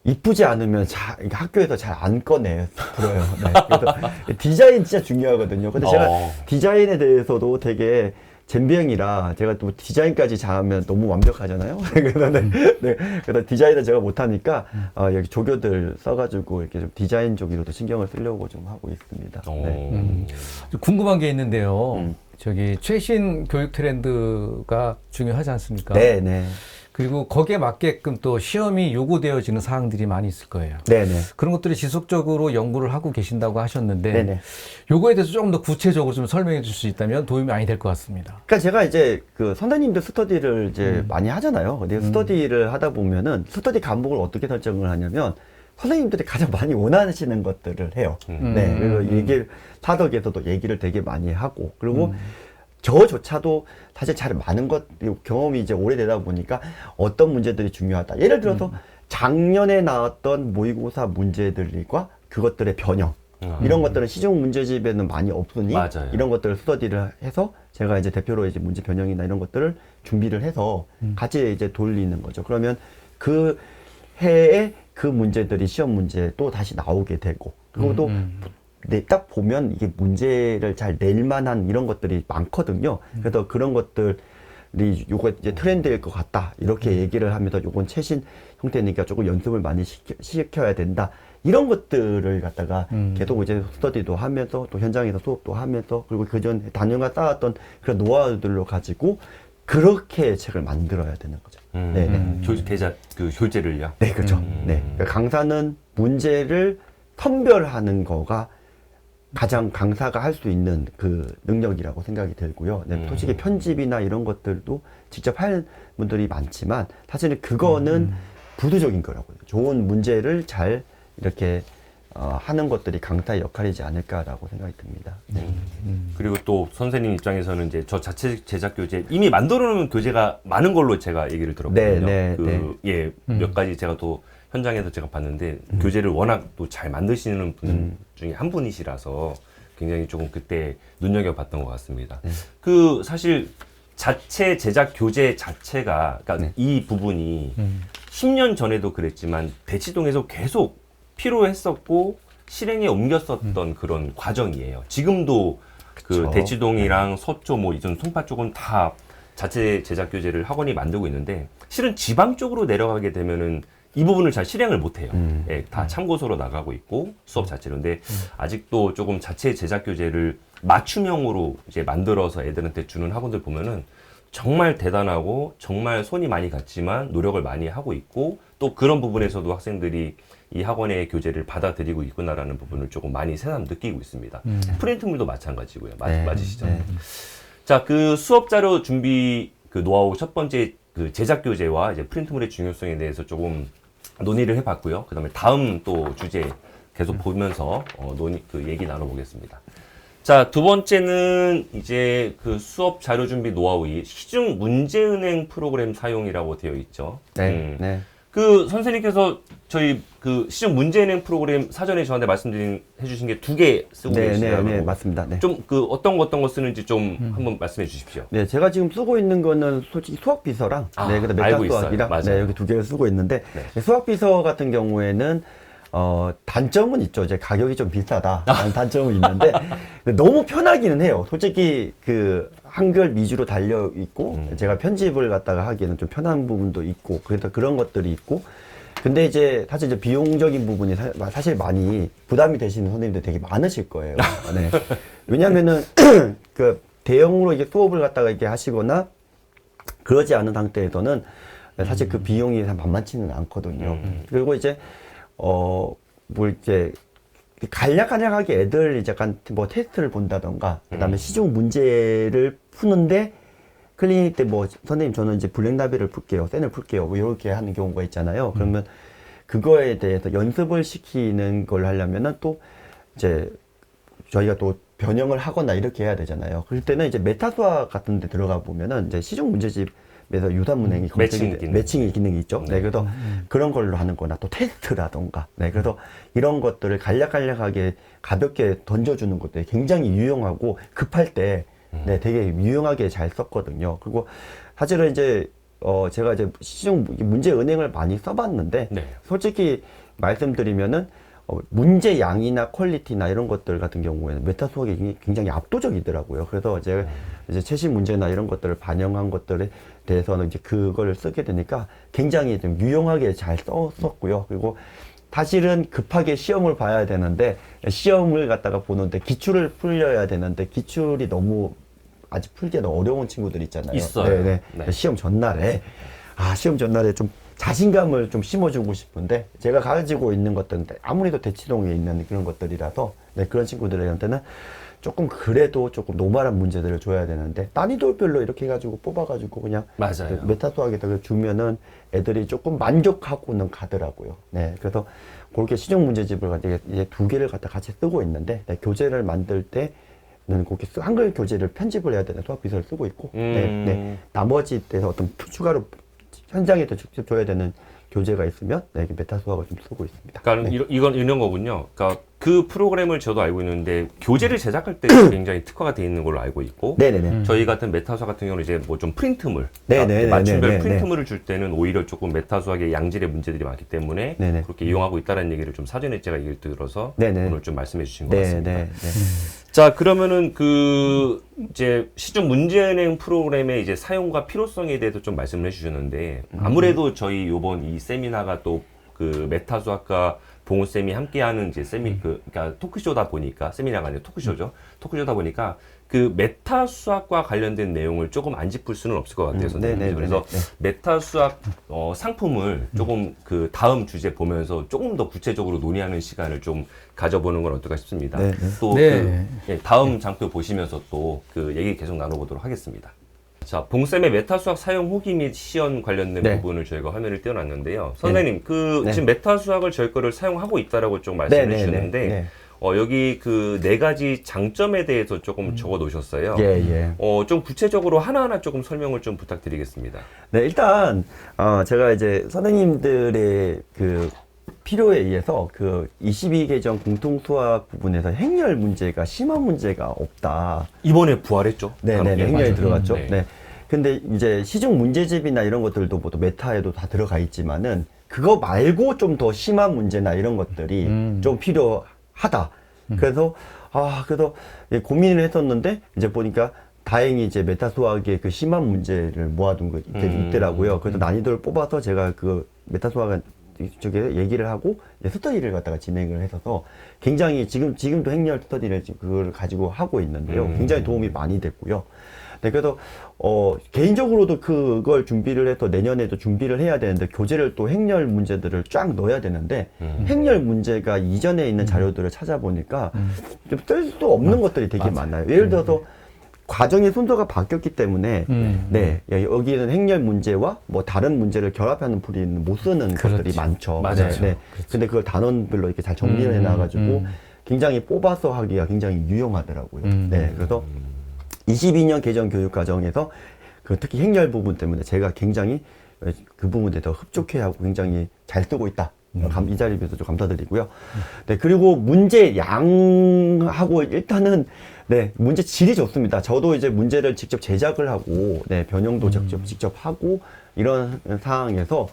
[SPEAKER 3] 이쁘지 않으면 학교에서 잘 안 꺼내 들어요. 네, 그래서 디자인 진짜 중요하거든요. 근데 제가 디자인에 대해서도 되게 젬병이라 제가 또 디자인까지 잘하면 너무 완벽하잖아요. 그래서 네, 그래서 디자인을 제가 못하니까 여기 조교들 써가지고 이렇게 좀 디자인 쪽으로도 신경을 쓰려고 좀 하고 있습니다. 네.
[SPEAKER 2] 좀 궁금한 게 있는데요. 저기 최신 교육 트렌드가 중요하지 않습니까?
[SPEAKER 3] 네, 네.
[SPEAKER 2] 그리고 거기에 맞게끔 또 시험이 요구되어지는 사항들이 많이 있을 거예요.
[SPEAKER 3] 네네.
[SPEAKER 2] 그런 것들을 지속적으로 연구를 하고 계신다고 하셨는데
[SPEAKER 3] 네네.
[SPEAKER 2] 요거에 대해서 조금 더 구체적으로 좀 설명해 줄 수 있다면 도움이 많이 될 것 같습니다.
[SPEAKER 3] 그러니까 제가 이제 그 선생님들 스터디를 이제 많이 하잖아요. 근데 스터디를 하다 보면은 스터디 과목을 어떻게 설정을 하냐면 선생님들이 가장 많이 원하시는 것들을 해요. 네. 그리고 이게 사덕에서도 얘기를 되게 많이 하고 그리고 저조차도 사실 잘 많은 경험이 이제 오래되다 보니까 어떤 문제들이 중요하다. 예를 들어서 작년에 나왔던 모의고사 문제들과 그것들의 변형. 이런 것들은 시중 문제집에는 많이 없으니
[SPEAKER 1] 맞아요.
[SPEAKER 3] 이런 것들을 스터디를 해서 제가 이제 대표로 이제 문제 변형이나 이런 것들을 준비를 해서 같이 이제 돌리는 거죠. 그러면 그 해에 그 문제들이 시험 문제 또 다시 나오게 되고 그리고 또 딱 보면 이게 문제를 잘 낼 만한 이런 것들이 많거든요. 그래서 그런 것들이 요거 이제 트렌드일 것 같다. 이렇게 얘기를 하면서 요건 최신 형태니까 조금 연습을 많이 시켜야 된다. 이런 것들을 갖다가 계속 이제 스터디도 하면서 또 현장에서 수업도 하면서 그리고 그전 단연간 쌓았던 그런 노하우들로 가지고 그렇게 책을 만들어야 되는 거죠. 네.
[SPEAKER 1] 교재를요?
[SPEAKER 3] 네, 그렇죠. 네. 그러니까 강사는 문제를 선별하는 거가 가장 강사가 할 수 있는 그 능력이라고 생각이 들고요. 네, 솔직히 편집이나 이런 것들도 직접 할 분들이 많지만 사실은 그거는 부수적인 거라고요. 좋은 문제를 잘 이렇게 하는 것들이 강사의 역할이지 않을까라고 생각이 듭니다. 네.
[SPEAKER 1] 그리고 또 선생님 입장에서는 이제 저 자체 제작 교재 이미 만들어 놓은 교재가 많은 걸로 제가 얘기를 들었거든요.
[SPEAKER 3] 네, 네,
[SPEAKER 1] 예, 몇 가지 제가 또 현장에서 제가 봤는데 교재를 워낙 또 잘 만드시는 분 중에 한 분이시라서 굉장히 조금 그때 눈여겨봤던 것 같습니다. 그 사실 자체 제작 교재 자체가 그러니까 이 부분이 10년 전에도 그랬지만 대치동에서 계속 필요했었고 실행에 옮겼었던 그런 과정이에요. 지금도 그
[SPEAKER 3] 그쵸.
[SPEAKER 1] 대치동이랑 서초 뭐 이전 송파 쪽은 다 자체 제작 교재를 학원이 만들고 있는데 실은 지방 쪽으로 내려가게 되면은 이 부분을 잘 실행을 못해요. 예, 다 참고서로 나가고 있고 수업 자체로. 근데 아직도 조금 자체 제작 교재를 맞춤형으로 이제 만들어서 애들한테 주는 학원들 보면은 정말 대단하고 정말 손이 많이 갔지만 노력을 많이 하고 있고 또 그런 부분에서도 학생들이 이 학원의 교재를 받아들이고 있구나라는 부분을 조금 많이 새삼 느끼고 있습니다. 프린트물도 마찬가지고요. 맞으시죠?
[SPEAKER 3] 네.
[SPEAKER 1] 자, 그 수업 자료 준비 그 노하우 첫 번째 그 제작 교재와 이제 프린트물의 중요성에 대해서 조금 논의를 해봤고요. 그다음에 다음 또 주제 계속 보면서 그 얘기 나눠보겠습니다. 자, 두 번째는 이제 그 수업 자료 준비 노하우이 시중 문제은행 프로그램 사용이라고 되어 있죠.
[SPEAKER 3] 네. 네.
[SPEAKER 1] 그 선생님께서 저희 그 시중 문제은행 프로그램 사전에 저한테 해주신 게 2개 쓰고 계시더라고요.
[SPEAKER 3] 네, 맞습니다. 네.
[SPEAKER 1] 좀 그 어떤 거 쓰는지 좀 한번 말씀해 주십시오.
[SPEAKER 3] 네, 제가 지금 쓰고 있는 거는 솔직히 수학비서랑, 네, 그다음
[SPEAKER 1] 알고
[SPEAKER 3] 메타수학이랑,
[SPEAKER 1] 있어요.
[SPEAKER 3] 네, 여기 2개를 쓰고 있는데,
[SPEAKER 1] 네.
[SPEAKER 3] 수학비서 같은 경우에는, 단점은 있죠. 이제 가격이 좀 비싸다라는 단점은 있는데, 너무 편하기는 해요. 솔직히 그 한글 미주로 달려 있고, 제가 편집을 갖다가 하기에는 좀 편한 부분도 있고, 그래서 그런 것들이 있고, 근데 이제 사실 이제 비용적인 부분이 사실 많이 부담이 되시는 선생님들 되게 많으실 거예요. 네. 왜냐면은 그 대형으로 이게 수업을 갖다가 이렇게 하시거나 그러지 않은 상태에서는 사실 그 비용이 만만치는 않거든요. 그리고 이제 뭐 이제 간략간략하게 애들 이제 약간 뭐 테스트를 본다던가 그다음에 시중 문제를 푸는데 클리닉 때 뭐 선생님 저는 이제 블랙라벨을 풀게요, 센을 풀게요, 뭐 이렇게 하는 경우가 있잖아요. 그러면 그거에 대해서 연습을 시키는 걸 하려면은 또 이제 저희가 또 변형을 하거나 이렇게 해야 되잖아요. 그럴 때는 이제 메타수학 같은 데 들어가 보면은 이제 시중 문제집에서 유사문행이 매칭 기능이 있죠. 네, 그래서 그런 걸로 하는 거나 또 테스트라던가. 네, 그래서 이런 것들을 간략간략하게 가볍게 던져주는 것들이 굉장히 유용하고 급할 때 네, 되게 유용하게 잘 썼거든요. 그리고 사실은 이제 제가 이제 시중 문제 은행을 많이 써봤는데
[SPEAKER 1] 네.
[SPEAKER 3] 솔직히 말씀드리면은 문제 양이나 퀄리티나 이런 것들 같은 경우에는 메타 수학이 굉장히 압도적이더라고요. 그래서 제가 이제 최신 문제나 이런 것들을 반영한 것들에 대해서는 이제 그걸 쓰게 되니까 굉장히 좀 유용하게 잘 썼고요. 그리고 사실은 급하게 시험을 봐야 되는데 시험을 갖다가 보는데 기출을 풀려야 되는데 기출이 너무 아직 풀기가 너무 어려운 친구들 있잖아요.
[SPEAKER 1] 있어요.
[SPEAKER 3] 네네.
[SPEAKER 1] 네.
[SPEAKER 3] 시험 전날에 좀 자신감을 좀 심어주고 싶은데 제가 가지고 있는 것들은 아무래도 대치동에 있는 그런 것들이라서 네, 그런 친구들한테는 조금 그래도 조금 노멀한 문제들을 줘야 되는데 난이도별로 이렇게 해가지고 뽑아가지고 그냥
[SPEAKER 1] 맞아요.
[SPEAKER 3] 메타 수학에다가 주면은 애들이 조금 만족하고는 가더라고요. 네, 그래서 그렇게 시중 문제집을 갖다 이제 2개를 갖다 같이 쓰고 있는데 네, 교재를 만들 때는 그렇게 한글 교재를 편집을 해야 되는 수학 비서를 쓰고 있고 네, 나머지 때서 어떤 추가로 현장에서 직접 줘야 되는 교재가 있으면 네, 메타 수학을 좀 쓰고 있습니다.
[SPEAKER 1] 그러니까
[SPEAKER 3] 네.
[SPEAKER 1] 이건 이런 거군요. 그러니까 그 프로그램을 저도 알고 있는데 교재를 제작할 때 굉장히 특화가 돼 있는 걸로 알고 있고
[SPEAKER 3] 네네네.
[SPEAKER 1] 저희 같은 메타수학 같은 경우는 이제 뭐 좀 프린트물,
[SPEAKER 3] 네네네네.
[SPEAKER 1] 맞춤별
[SPEAKER 3] 네네.
[SPEAKER 1] 프린트물을 줄 때는 오히려 조금 메타수학의 양질의 문제들이 많기 때문에
[SPEAKER 3] 네네.
[SPEAKER 1] 그렇게 이용하고 있다는 얘기를 좀 사전에 제가 얘기를 들어서
[SPEAKER 3] 네네.
[SPEAKER 1] 오늘 좀 말씀해 주신 것 같습니다.
[SPEAKER 3] 네네.
[SPEAKER 1] 자, 그러면은 그 이제 시중 문제은행 프로그램의 이제 사용과 필요성에 대해서 좀 말씀을 해주셨는데 아무래도 저희 요번 이 세미나가 또 그 메타수학과 봉우쌤이 함께하는 이제 그러니까 토크쇼다 보니까 세미나가 아니라 토크쇼죠. 토크쇼다 보니까 그 메타 수학과 관련된 내용을 조금 안 짚을 수는 없을 것 같아요, 선생님.
[SPEAKER 3] 네네.
[SPEAKER 1] 그래서 메타 수학 상품을 조금 그 다음 주제 보면서 조금 더 구체적으로 논의하는 시간을 좀 가져보는 건 어떨까 싶습니다.
[SPEAKER 3] 네.
[SPEAKER 1] 또
[SPEAKER 2] 네.
[SPEAKER 1] 다음 장표 보시면서 또 그 얘기 계속 나눠보도록 하겠습니다. 자, 봉쌤의 메타 수학 사용 후기 및 시연 관련된
[SPEAKER 3] 네.
[SPEAKER 1] 부분을 저희가 화면을 띄워놨는데요. 선생님, 그
[SPEAKER 3] 네.
[SPEAKER 1] 지금 메타 수학을 저희 거를 사용하고 있다라고 좀 말씀해
[SPEAKER 3] 네, 네,
[SPEAKER 1] 주셨는데
[SPEAKER 3] 네.
[SPEAKER 1] 여기 그 4가지 장점에 대해서 조금 적어 놓으셨어요.
[SPEAKER 3] 예.
[SPEAKER 1] 좀 구체적으로 하나하나 조금 설명을 좀 부탁드리겠습니다.
[SPEAKER 3] 네, 일단, 제가 이제 선생님들의 그 필요에 의해서 그 22개정 공통수학 부분에서 행렬 문제가 심한 문제가 없다.
[SPEAKER 1] 이번에 부활했죠?
[SPEAKER 3] 네네, 행렬이
[SPEAKER 1] 맞아요.
[SPEAKER 3] 들어갔죠.
[SPEAKER 1] 네.
[SPEAKER 3] 네. 근데 이제 시중 문제집이나 이런 것들도 뭐 메타에도 다 들어가 있지만은 그거 말고 좀 더 심한 문제나 이런 것들이 좀 필요하다. 그래서, 그래서 고민을 했었는데 이제 보니까 다행히 이제 메타 수학의 그 심한 문제를 모아둔 것들이 있더라고요. 그래서 난이도를 뽑아서 제가 그 메타 수학은 쪽에 얘기를 하고 이제 스터디를 갖다가 진행을 해서 굉장히 지금도 행렬 스터디를 그걸 가지고 하고 있는데요. 굉장히 도움이 많이 됐고요. 네, 그래서 개인적으로도 그걸 준비를 해서 내년에도 준비를 해야 되는데 교재를 또 행렬 문제들을 쫙 넣어야 되는데 행렬 문제가 이전에 있는 자료들을 찾아보니까 좀 쓸 수 없는 것들이 되게 많아요. 예를 들어서 과정의 순서가 바뀌었기 때문에 네, 여기는 행렬 문제와 뭐 다른 문제를 결합하는 풀이는 못 쓰는 것들이 많죠.
[SPEAKER 1] 맞아요.
[SPEAKER 3] 네, 네. 근데 그걸 단원별로 이렇게 잘 정리를 해놔가지고 굉장히 뽑아서 하기가 굉장히 유용하더라고요. 네, 그래서 22년 개정 교육 과정에서 그 특히 행렬 부분 때문에 제가 굉장히 그 부분에 더 흡족해하고 굉장히 잘 쓰고 있다. 이 자리에 비해서 좀 감사드리고요. 네, 그리고 문제 양하고 일단은 네, 문제 질이 좋습니다. 저도 이제 문제를 직접 제작을 하고, 네, 변형도 직접 하고, 이런 상황에서,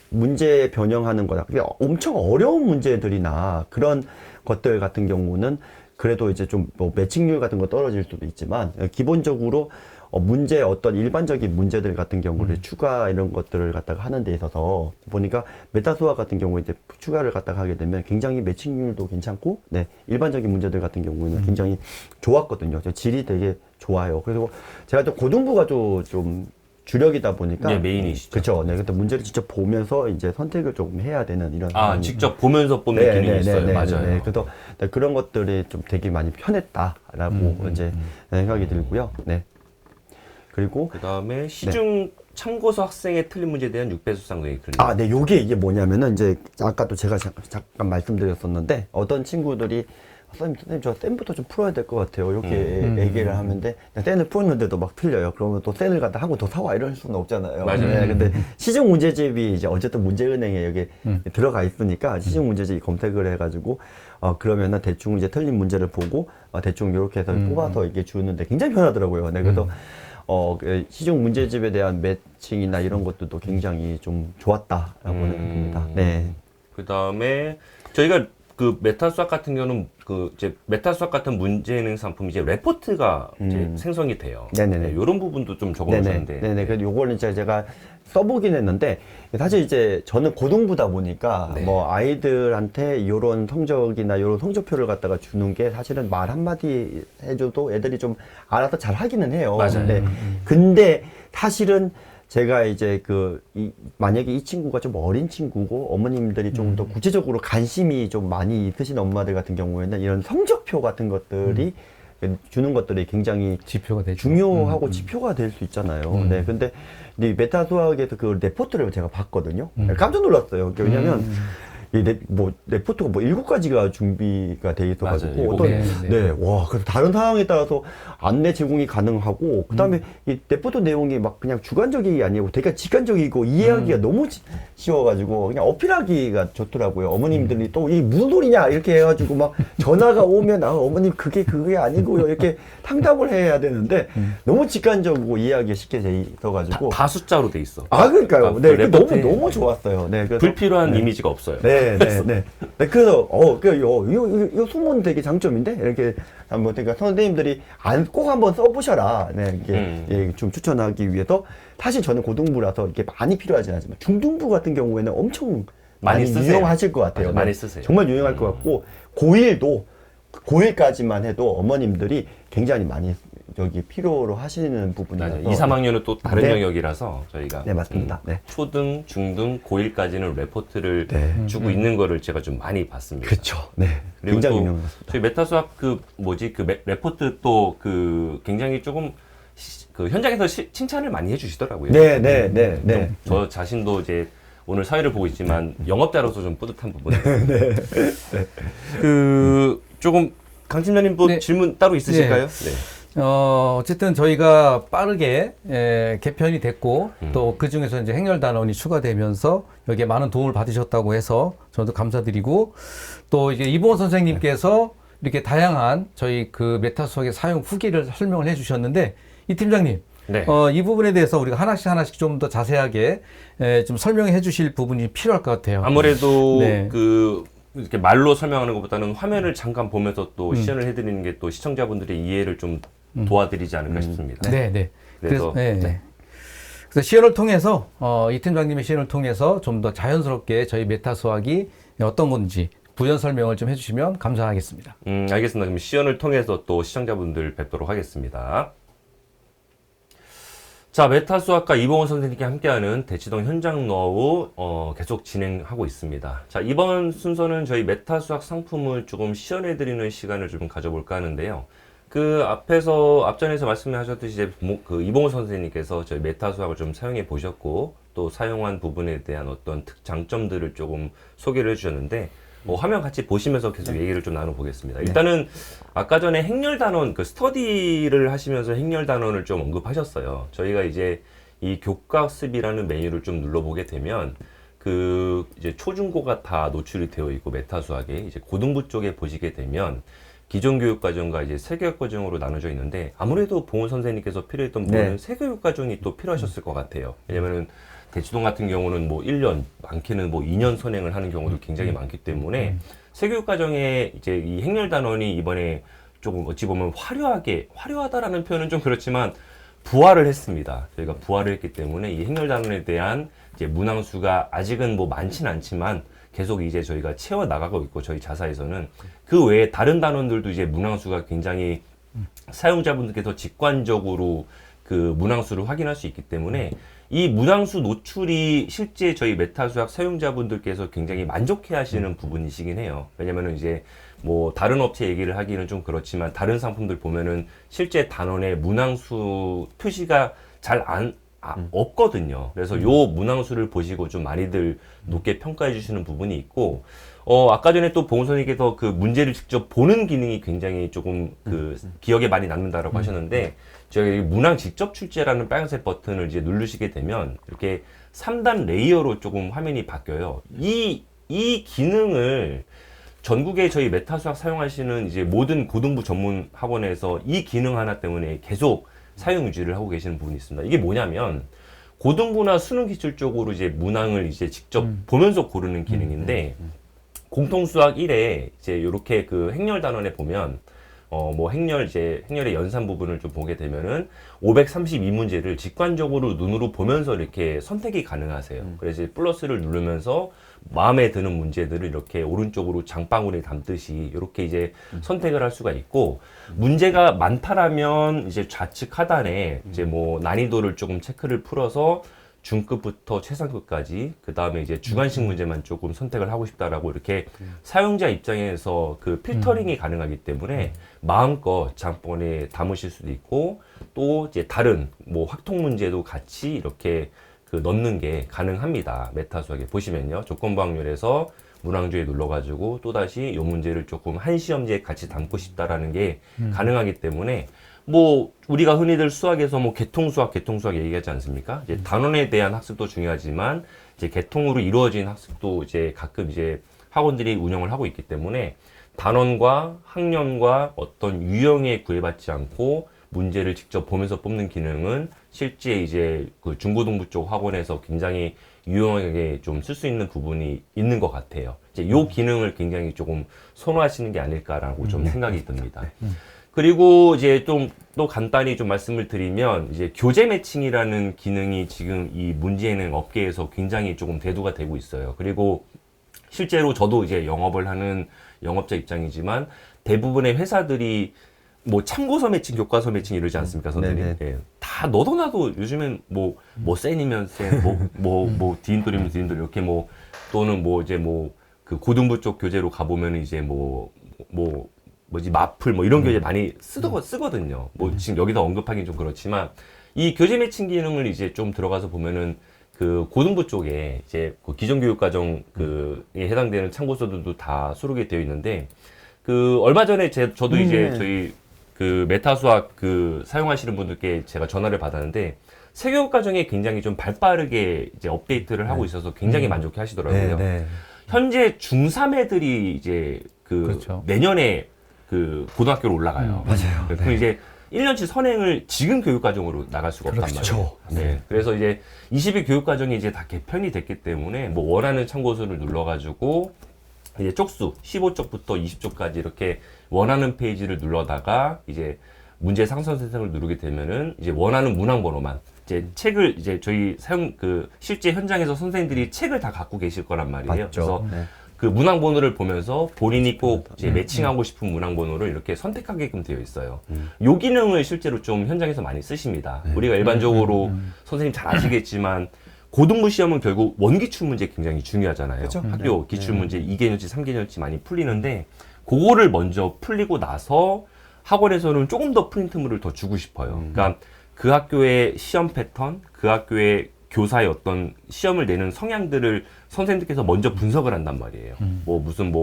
[SPEAKER 3] 문제 변형하는 거다. 엄청 어려운 문제들이나 그런 것들 같은 경우는 그래도 이제 좀 뭐 매칭률 같은 거 떨어질 수도 있지만, 기본적으로 문제 어떤 일반적인 문제들 같은 경우를 추가 이런 것들을 갖다가 하는 데 있어서 보니까 메타수학 같은 경우에 이제 추가를 갖다가 하게 되면 굉장히 매칭률도 괜찮고, 네, 일반적인 문제들 같은 경우에는 굉장히 좋았거든요. 질이 되게 좋아요. 그리고 제가 또 고등부가 좀 주력이다 보니까.
[SPEAKER 1] 네, 메인이시죠.
[SPEAKER 3] 그렇죠. 네, 근데 문제를 직접 보면서 이제 선택을 조금 해야 되는 이런.
[SPEAKER 1] 직접 보면서 뽑는
[SPEAKER 3] 네,
[SPEAKER 1] 기능이
[SPEAKER 3] 네,
[SPEAKER 1] 있어요.
[SPEAKER 3] 네,
[SPEAKER 1] 맞아요.
[SPEAKER 3] 네, 그래서 네, 그런 것들이 좀 되게 많이 편했다라고 이제 생각이 들고요. 네. 그리고
[SPEAKER 1] 그 다음에 시중 참고서 학생의 틀린 문제에 대한 6배 수상등이 클릭.
[SPEAKER 3] 네, 요게 이게 뭐냐면은 이제 아까도 제가 잠깐 말씀드렸었는데 어떤 친구들이 선생님 저 쌤부터 좀 풀어야 될 것 같아요. 이렇게 얘기를 하는데 쌤을 풀었는데도 막 틀려요. 그러면 또 쌤을 갖다 한 번 더 사와 이럴 수는 없잖아요.
[SPEAKER 1] 맞아요.
[SPEAKER 3] 네, 근데 시중 문제집이 이제 어쨌든 문제은행에 여기 들어가 있으니까 시중 문제집 검색을 해가지고 그러면은 대충 이제 틀린 문제를 보고 대충 이렇게 해서 뽑아서 이게 주는데 굉장히 편하더라고요. 네, 그래서 그 시중 문제집에 대한 매칭이나 이런 것들도 굉장히 좀 좋았다라고 생각합니다. 네.
[SPEAKER 1] 그 다음에 저희가 그 메타수학 같은 경우는 그 이제 메타수학 같은 문제능 상품이 이제 레포트가 이제 생성이 돼요.
[SPEAKER 3] 네네네.
[SPEAKER 1] 네, 이런 부분도 좀 적어놓으셨는데.
[SPEAKER 3] 네네. 그래서 요거는 제가 써보긴 했는데 사실 이제 저는 고등부다 보니까
[SPEAKER 1] 네.
[SPEAKER 3] 뭐 아이들한테 요런 성적이나 요런 성적표를 갖다가 주는 게 사실은 말 한마디 해줘도 애들이 좀 알아서 잘 하기는 해요.
[SPEAKER 1] 맞아요.
[SPEAKER 3] 근데 사실은 제가 이제 만약에 이 친구가 좀 어린 친구고 어머님들이 좀 더 구체적으로 관심이 좀 많이 있으신 엄마들 같은 경우에는 이런 성적표 같은 것들이 주는 것들이 굉장히
[SPEAKER 2] 지표가 되죠.
[SPEAKER 3] 중요하고 지표가 될 수 있잖아요. 네, 근데 이 메타 수학에서 그 레포트를 제가 봤거든요. 깜짝 놀랐어요. 왜냐면 이 레포트가 뭐 7가지가 준비가 돼 있어가지고
[SPEAKER 1] 맞아요.
[SPEAKER 3] 어떤
[SPEAKER 2] 네.
[SPEAKER 3] 와, 그래서 다른 상황에 따라서 안내 제공이 가능하고 그다음에 이 레포트 내용이 막 그냥 주관적이 아니고 되게 직관적이고 이해하기가 너무 쉬워가지고 그냥 어필하기가 좋더라고요. 어머님들이 또 이게 무슨 소리냐 이렇게 해가지고 막 전화가 오면 어머님 그게 아니고요 이렇게 상담을 해야 되는데 너무 직관적이고 이해하기 쉽게 돼 있어가지고
[SPEAKER 1] 다 숫자로 돼 있어.
[SPEAKER 3] 그러니까요. 네,
[SPEAKER 1] 그 레포트에
[SPEAKER 3] 너무 좋았어요. 네, 그래서
[SPEAKER 1] 불필요한 이미지가 없어요.
[SPEAKER 3] 네, 그래서 요 수문 되게 장점인데 이렇게 한번 그러니까 선생님들이 꼭 한번 써보셔라. 네, 이게 좀 추천하기 위해서 사실 저는 고등부라서 이게 많이 필요하진 않지만 중등부 같은 경우에는 엄청 많이
[SPEAKER 1] 쓰세요.
[SPEAKER 3] 유용하실 것 같아요.
[SPEAKER 1] 맞아요. 많이 쓰세요.
[SPEAKER 3] 정말 유용할 것 같고 고1까지만 해도 어머님들이 굉장히 많이 필요로 하시는 부분이라서
[SPEAKER 1] 2, 3학년은 또 다른
[SPEAKER 3] 네.
[SPEAKER 1] 영역이라서 저희가
[SPEAKER 3] 네, 맞습니다. 네.
[SPEAKER 1] 초등, 중등, 고1까지는 레포트를
[SPEAKER 3] 네.
[SPEAKER 1] 주고 있는 거를 제가 좀 많이 봤습니다.
[SPEAKER 3] 그렇죠. 네.
[SPEAKER 1] 그리고
[SPEAKER 3] 굉장히
[SPEAKER 1] 또
[SPEAKER 3] 유명합니다.
[SPEAKER 1] 저희 메타수학 레포트 또 굉장히 조금 현장에서 칭찬을 많이 해주시더라고요.
[SPEAKER 3] 네.
[SPEAKER 1] 저 자신도 이제 오늘 사회를 보고 있지만 영업자로서 좀 뿌듯한 부분이 조금 강 팀장님 또
[SPEAKER 2] 네.
[SPEAKER 1] 질문 따로 있으실까요? 네.
[SPEAKER 2] 어쨌든 저희가 빠르게 개편이 됐고 또 그 중에서 이제 행렬 단원이 추가되면서 여기에 많은 도움을 받으셨다고 해서 저도 감사드리고 또 이제 이봉원 선생님께서 이렇게 다양한 저희 그 메타 수학의 사용 후기를 설명을 해주셨는데 이 팀장님
[SPEAKER 1] 네.
[SPEAKER 2] 이 부분에 대해서 우리가 하나씩 좀 더 자세하게 좀 설명해 주실 부분이 필요할 것 같아요.
[SPEAKER 1] 아무래도
[SPEAKER 2] 네.
[SPEAKER 1] 이렇게 말로 설명하는 것보다는 화면을 잠깐 보면서 또 시연을 해드리는 게 또 시청자분들의 이해를 좀 도와드리지 않을까 싶습니다.
[SPEAKER 2] 네.
[SPEAKER 1] 그래서
[SPEAKER 2] 네.
[SPEAKER 1] 네.
[SPEAKER 2] 그래서 시연을 통해서 이 팀장님의 시연을 통해서 좀 더 자연스럽게 저희 메타 수학이 어떤 건지 부연 설명을 좀 해주시면 감사하겠습니다.
[SPEAKER 1] 알겠습니다. 그럼 시연을 통해서 또 시청자분들 뵙도록 하겠습니다. 자, 메타 수학과 이봉호 선생님께 함께하는 대치동 현장 노하우 계속 진행하고 있습니다. 자, 이번 순서는 저희 메타 수학 상품을 조금 시연해드리는 시간을 좀 가져볼까 하는데요. 앞전에서 말씀하셨듯이 이제 그 이봉호 선생님께서 저희 메타 수학을 좀 사용해 보셨고, 또 사용한 부분에 대한 어떤 장점들을 조금 소개를 해주셨는데, 화면 같이 보시면서 계속 얘기를 좀 나눠보겠습니다. 일단은 아까 전에 행렬 단원, 그 스터디를 하시면서 행렬 단원을 좀 언급하셨어요. 저희가 이제 이 교과습이라는 메뉴를 좀 눌러보게 되면 이제 초중고가 다 노출이 되어 있고 메타 수학에 이제 고등부 쪽에 보시게 되면 기존 교육과정과 이제 새교육과정으로 나눠져 있는데 아무래도 봉호 선생님께서 필요했던 부분은 새교육과정이 또 필요하셨을 것 같아요. 왜냐면은 대치동 같은 경우는 뭐 1년, 많게는 뭐 2년 선행을 하는 경우도 굉장히 많기 때문에 새교육과정에 이제 이 행렬 단원이 이번에 조금 어찌 보면 화려하다라는 표현은 좀 그렇지만 부활을 했습니다. 저희가 부활을 했기 때문에 이 행렬 단원에 대한 이제 문항수가 아직은 뭐 많진 않지만 계속 이제 저희가 채워 나가고 있고 저희 자사에서는 그 외에 다른 단원들도 이제 문항수가 굉장히 사용자분들께서 직관적으로 그 문항수를 확인할 수 있기 때문에 이 문항수 노출이 실제 저희 메타 수학 사용자분들께서 굉장히 만족해 하시는 부분이시긴 해요. 왜냐면은 이제 뭐 다른 업체 얘기를 하기는 좀 그렇지만 다른 상품들 보면은 실제 단원의 문항수 표시가 잘 없거든요. 그래서 요 문항수를 보시고 좀 많이들 높게 평가해 주시는 부분이 있고, 아까 전에 또 봉호 선생님께서 그 문제를 직접 보는 기능이 굉장히 조금 기억에 많이 남는다라고 하셨는데, 저희 문항 직접 출제라는 빨간색 버튼을 이제 누르시게 되면 이렇게 3단 레이어로 조금 화면이 바뀌어요. 이 기능을 전국에 저희 메타 수학 사용하시는 이제 모든 고등부 전문 학원에서 이 기능 하나 때문에 계속 사용 유지를 하고 계시는 부분이 있습니다. 이게 뭐냐면 고등부나 수능 기출 쪽으로 이제 문항을 이제 직접 보면서 고르는 기능인데 공통수학 1에 이제 이렇게 그 행렬 단원에 보면 뭐 행렬의 연산 부분을 좀 보게 되면은 532문제를 직관적으로 눈으로 보면서 이렇게 선택이 가능하세요. 그래서 플러스를 누르면서 마음에 드는 문제들을 이렇게 오른쪽으로 장바구니에 담듯이 이렇게 이제 선택을 할 수가 있고, 문제가 많다라면 이제 좌측 하단에 이제 뭐 난이도를 조금 체크를 풀어서 중급부터 최상급까지, 그 다음에 이제 주관식 문제만 조금 선택을 하고 싶다라고 이렇게 사용자 입장에서 그 필터링이 가능하기 때문에 마음껏 장바구니에 담으실 수도 있고, 또 이제 다른 뭐 확통 문제도 같이 이렇게 넣는 게 가능합니다. 메타 수학에 보시면요. 조건부 확률에서 문항조에 눌러가지고 또다시 이 문제를 조금 한 시험지에 같이 담고 싶다라는 게 가능하기 때문에, 뭐 우리가 흔히들 수학에서 뭐 개통수학 얘기하지 않습니까? 이제 단원에 대한 학습도 중요하지만 이제 개통으로 이루어진 학습도 이제 가끔 이제 학원들이 운영을 하고 있기 때문에 단원과 학년과 어떤 유형에 구애받지 않고 문제를 직접 보면서 뽑는 기능은 실제 이제 그 중고등부 쪽 학원에서 굉장히 유용하게 좀 쓸 수 있는 부분이 있는 것 같아요. 이제 요 기능을 굉장히 조금 선호하시는 게 아닐까라고 좀 생각이 듭니다. 그리고 이제 좀 또 간단히 좀 말씀을 드리면 이제 교재 매칭이라는 기능이 지금 이 문제예능 업계에서 굉장히 조금 대두가 되고 있어요. 그리고 실제로 저도 이제 영업을 하는 영업자 입장이지만 대부분의 회사들이 뭐 참고서 매칭, 교과서 매칭 이러지 않습니까, 선생님? 예. 다 너도 나도 요즘엔 뭐 센이면 센, 뭐 디인돌이면 디인돌 이렇게 뭐 또는 뭐 이제 뭐 그 고등부 쪽 교재로 가보면 이제 마플 뭐 이런 교재 많이 쓰거든요. 뭐 지금 여기다 언급하기는 좀 그렇지만 이 교재 매칭 기능을 이제 좀 들어가서 보면은 그 고등부 쪽에 이제 그 기존 교육과정에 해당되는 참고서들도 다 수록이 되어 있는데, 그 얼마 전에 저도 이제 저희 그 메타 수학 사용하시는 분들께 제가 전화를 받았는데 새교육과정에 굉장히 좀 발빠르게 이제 업데이트를 하고 있어서 굉장히 만족해 하시더라고요. 현재 중3 애들이 이제
[SPEAKER 2] 그렇죠.
[SPEAKER 1] 내년에 고등학교로 올라가요.
[SPEAKER 3] 맞아요.
[SPEAKER 1] 그럼 이제 1년치 선행을 지금 교육과정으로 나갈 수가 없단 말이에요. 네. 그래서 이제 20일 교육과정이 이제 다 개편이 됐기 때문에 뭐 원하는 참고서를 눌러가지고 이제 쪽수 15쪽부터 20쪽까지 이렇게 원하는 페이지를 눌러다가 이제 문제 상선 선택을 누르게 되면은 이제 원하는 문항 번호만 이제 책을 이제 저희 실제 현장에서 선생님들이 책을 다 갖고 계실 거란 말이에요.
[SPEAKER 3] 맞죠.
[SPEAKER 1] 그래서
[SPEAKER 3] 네.
[SPEAKER 1] 그 문항번호를 보면서 본인이 꼭 이제 매칭하고 싶은 문항번호를 이렇게 선택하게끔 되어 있어요. 요 기능을 실제로 좀 현장에서 많이 쓰십니다. 우리가 일반적으로 선생님 잘 아시겠지만 고등부 시험은 결국 원기출 문제 굉장히 중요하잖아요.
[SPEAKER 3] 그쵸?
[SPEAKER 1] 학교 기출 문제 2개년치, 3개년치 많이 풀리는데 그거를 먼저 풀리고 나서 학원에서는 조금 더 프린트물을 더 주고 싶어요. 그러니까 그 학교의 시험 패턴, 그 학교의 교사의 어떤 시험을 내는 성향들을 선생님들께서 먼저 분석을 한단 말이에요. 뭐 무슨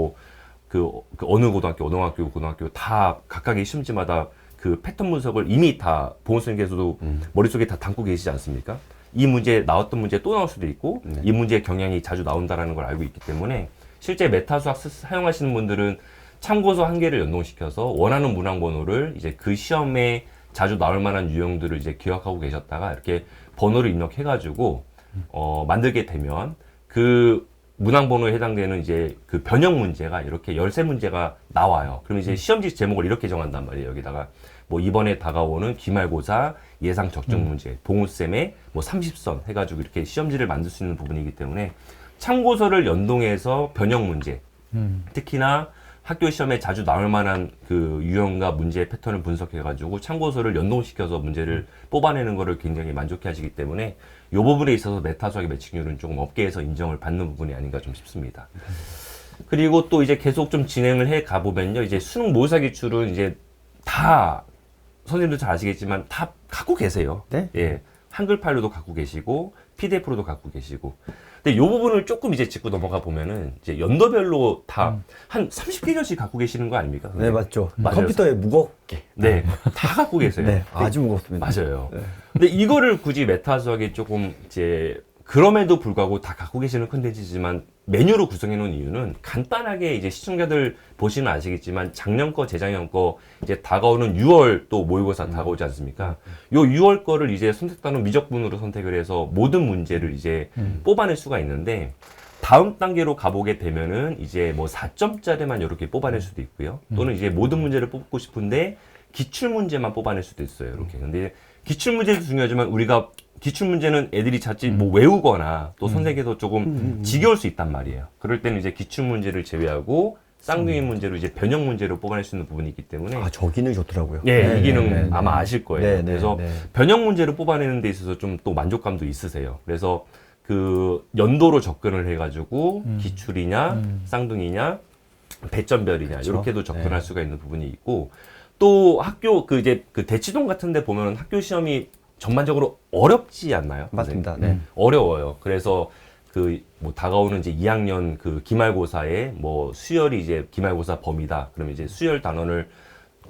[SPEAKER 1] 그 어느 고등학교 다 각각의 시험지마다 그 패턴 분석을 이미 다 보건선생님께서도 머릿속에 다 담고 계시지 않습니까? 이 문제 나왔던 문제 또 나올 수도 있고 이 문제의 경향이 자주 나온다라는 걸 알고 있기 때문에 실제 메타수학 사용하시는 분들은 참고서 한 개를 연동시켜서 원하는 문항번호를 이제 그 시험에 자주 나올 만한 유형들을 이제 기억하고 계셨다가 이렇게 번호를 입력해가지고 만들게 되면 그 문항번호에 해당되는 이제 그 변형 문제가 이렇게 13문제가 나와요. 그럼 이제 시험지 제목을 이렇게 정한단 말이에요. 여기다가 뭐 이번에 다가오는 기말고사 예상 적정 문제, 봉우쌤의 뭐 30선 해가지고 이렇게 시험지를 만들 수 있는 부분이기 때문에 참고서를 연동해서 변형 문제, 특히나 학교 시험에 자주 나올 만한 그 유형과 문제의 패턴을 분석해가지고 참고서를 연동시켜서 문제를 뽑아내는 거를 굉장히 만족해 하시기 때문에 이 부분에 있어서 메타수학의 매칭률은 조금 업계에서 인정을 받는 부분이 아닌가 좀 싶습니다. 그리고 또 이제 계속 좀 진행을 해 가보면요. 이제 수능 모의사 기출은 이제 다 선생님도 잘 아시겠지만 다 갖고 계세요.
[SPEAKER 3] 네?
[SPEAKER 1] 예. 한글 파일로도 갖고 계시고 PDF로도 갖고 계시고. 근데 이 부분을 조금 이제 짚고 넘어가 보면은 이제 연도별로 다 한 30개년씩 갖고 계시는 거 아닙니까?
[SPEAKER 3] 네,
[SPEAKER 1] 선생님?
[SPEAKER 3] 맞죠.
[SPEAKER 1] 맞아요.
[SPEAKER 3] 컴퓨터에 무겁게.
[SPEAKER 1] 네, 다 갖고 계세요.
[SPEAKER 3] 네, 아주 무겁습니다.
[SPEAKER 1] 맞아요. 근데 이거를 굳이 메타수학이 조금 이제 그럼에도 불구하고 다 갖고 계시는 컨텐츠지만 메뉴로 구성해 놓은 이유는 간단하게 이제 시청자들 보시면 아시겠지만 작년 거, 재작년 거 이제 다가오는 6월 또 모의고사 다가오지 않습니까? 요 6월 거를 이제 선택단원 미적분으로 선택을 해서 모든 문제를 이제 뽑아낼 수가 있는데 다음 단계로 가보게 되면은 이제 뭐 4점짜리만 이렇게 뽑아낼 수도 있고요. 또는 이제 모든 문제를 뽑고 싶은데 기출 문제만 뽑아낼 수도 있어요. 이렇게. 근데 기출 문제도 중요하지만 우리가 기출 문제는 애들이 자칫 뭐 외우거나 또 선생님께서 조금 지겨울 수 있단 말이에요. 그럴 때는 이제 기출 문제를 제외하고 쌍둥이 문제로 이제 변형 문제로 뽑아낼 수 있는 부분이 있기 때문에
[SPEAKER 3] 아, 저 기능 좋더라고요.
[SPEAKER 1] 예, 이 기능
[SPEAKER 3] 네, 네,
[SPEAKER 1] 아마
[SPEAKER 3] 네.
[SPEAKER 1] 아실 거예요.
[SPEAKER 3] 네, 네,
[SPEAKER 1] 그래서
[SPEAKER 3] 네.
[SPEAKER 1] 변형 문제를 뽑아내는 데 있어서 좀 또 만족감도 있으세요. 그래서 그 연도로 접근을 해가지고 기출이냐, 쌍둥이냐, 배점별이냐
[SPEAKER 3] 그쵸?
[SPEAKER 1] 이렇게도 접근할
[SPEAKER 3] 네.
[SPEAKER 1] 수가 있는 부분이 있고 또 학교 그 이제 그 대치동 같은데 보면 학교 시험이 전반적으로 어렵지 않나요?
[SPEAKER 3] 맞습니다.
[SPEAKER 1] 선생님?
[SPEAKER 3] 네.
[SPEAKER 1] 어려워요. 그래서 그 뭐 다가오는 이제 2학년 그 기말고사에 뭐 수열이 이제 기말고사 범위다. 그러면 이제 수열 단원을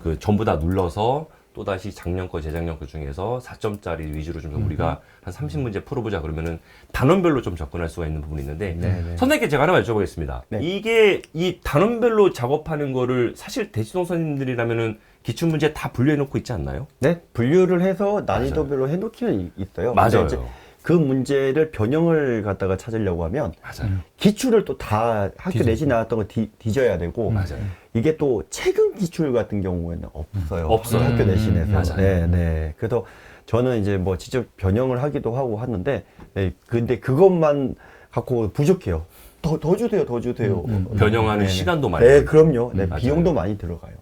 [SPEAKER 1] 그 전부 다 눌러서 또 다시 작년 거, 재작년 거 중에서 4점짜리 위주로 좀 우리가 한 30문제 풀어보자 그러면은 단원별로 좀 접근할 수가 있는 부분이 있는데 선생님께 제가 하나만 여쭤보겠습니다.
[SPEAKER 3] 네.
[SPEAKER 1] 이게 이 단원별로 작업하는 거를 사실 대치동 선생님들이라면은 기출문제 다 분류해 놓고 있지 않나요?
[SPEAKER 3] 네, 분류를 해서 난이도별로 해놓기는 있어요. 근데
[SPEAKER 1] 맞아요.
[SPEAKER 3] 이제 그 문제를 변형을 갖다가 찾으려고 하면
[SPEAKER 1] 맞아요.
[SPEAKER 3] 기출을 또 다 학교 내신 나왔던 거 뒤져야 되고
[SPEAKER 1] 맞아요.
[SPEAKER 3] 이게 또 최근 기출 같은 경우에는 없어요.
[SPEAKER 1] 없어요.
[SPEAKER 3] 학교 내신에서.
[SPEAKER 1] 맞아요.
[SPEAKER 3] 네, 네. 그래서 저는 이제 뭐 직접 변형을 하기도 하고 하는데, 네, 근데 그것만 갖고 부족해요. 더 주세요, 더 주세요.
[SPEAKER 1] 변형하는
[SPEAKER 3] 네,
[SPEAKER 1] 시간도 많이
[SPEAKER 3] 네,
[SPEAKER 1] 들고요.
[SPEAKER 3] 그럼요. 네,
[SPEAKER 1] 맞아요.
[SPEAKER 3] 비용도 많이 들어가요.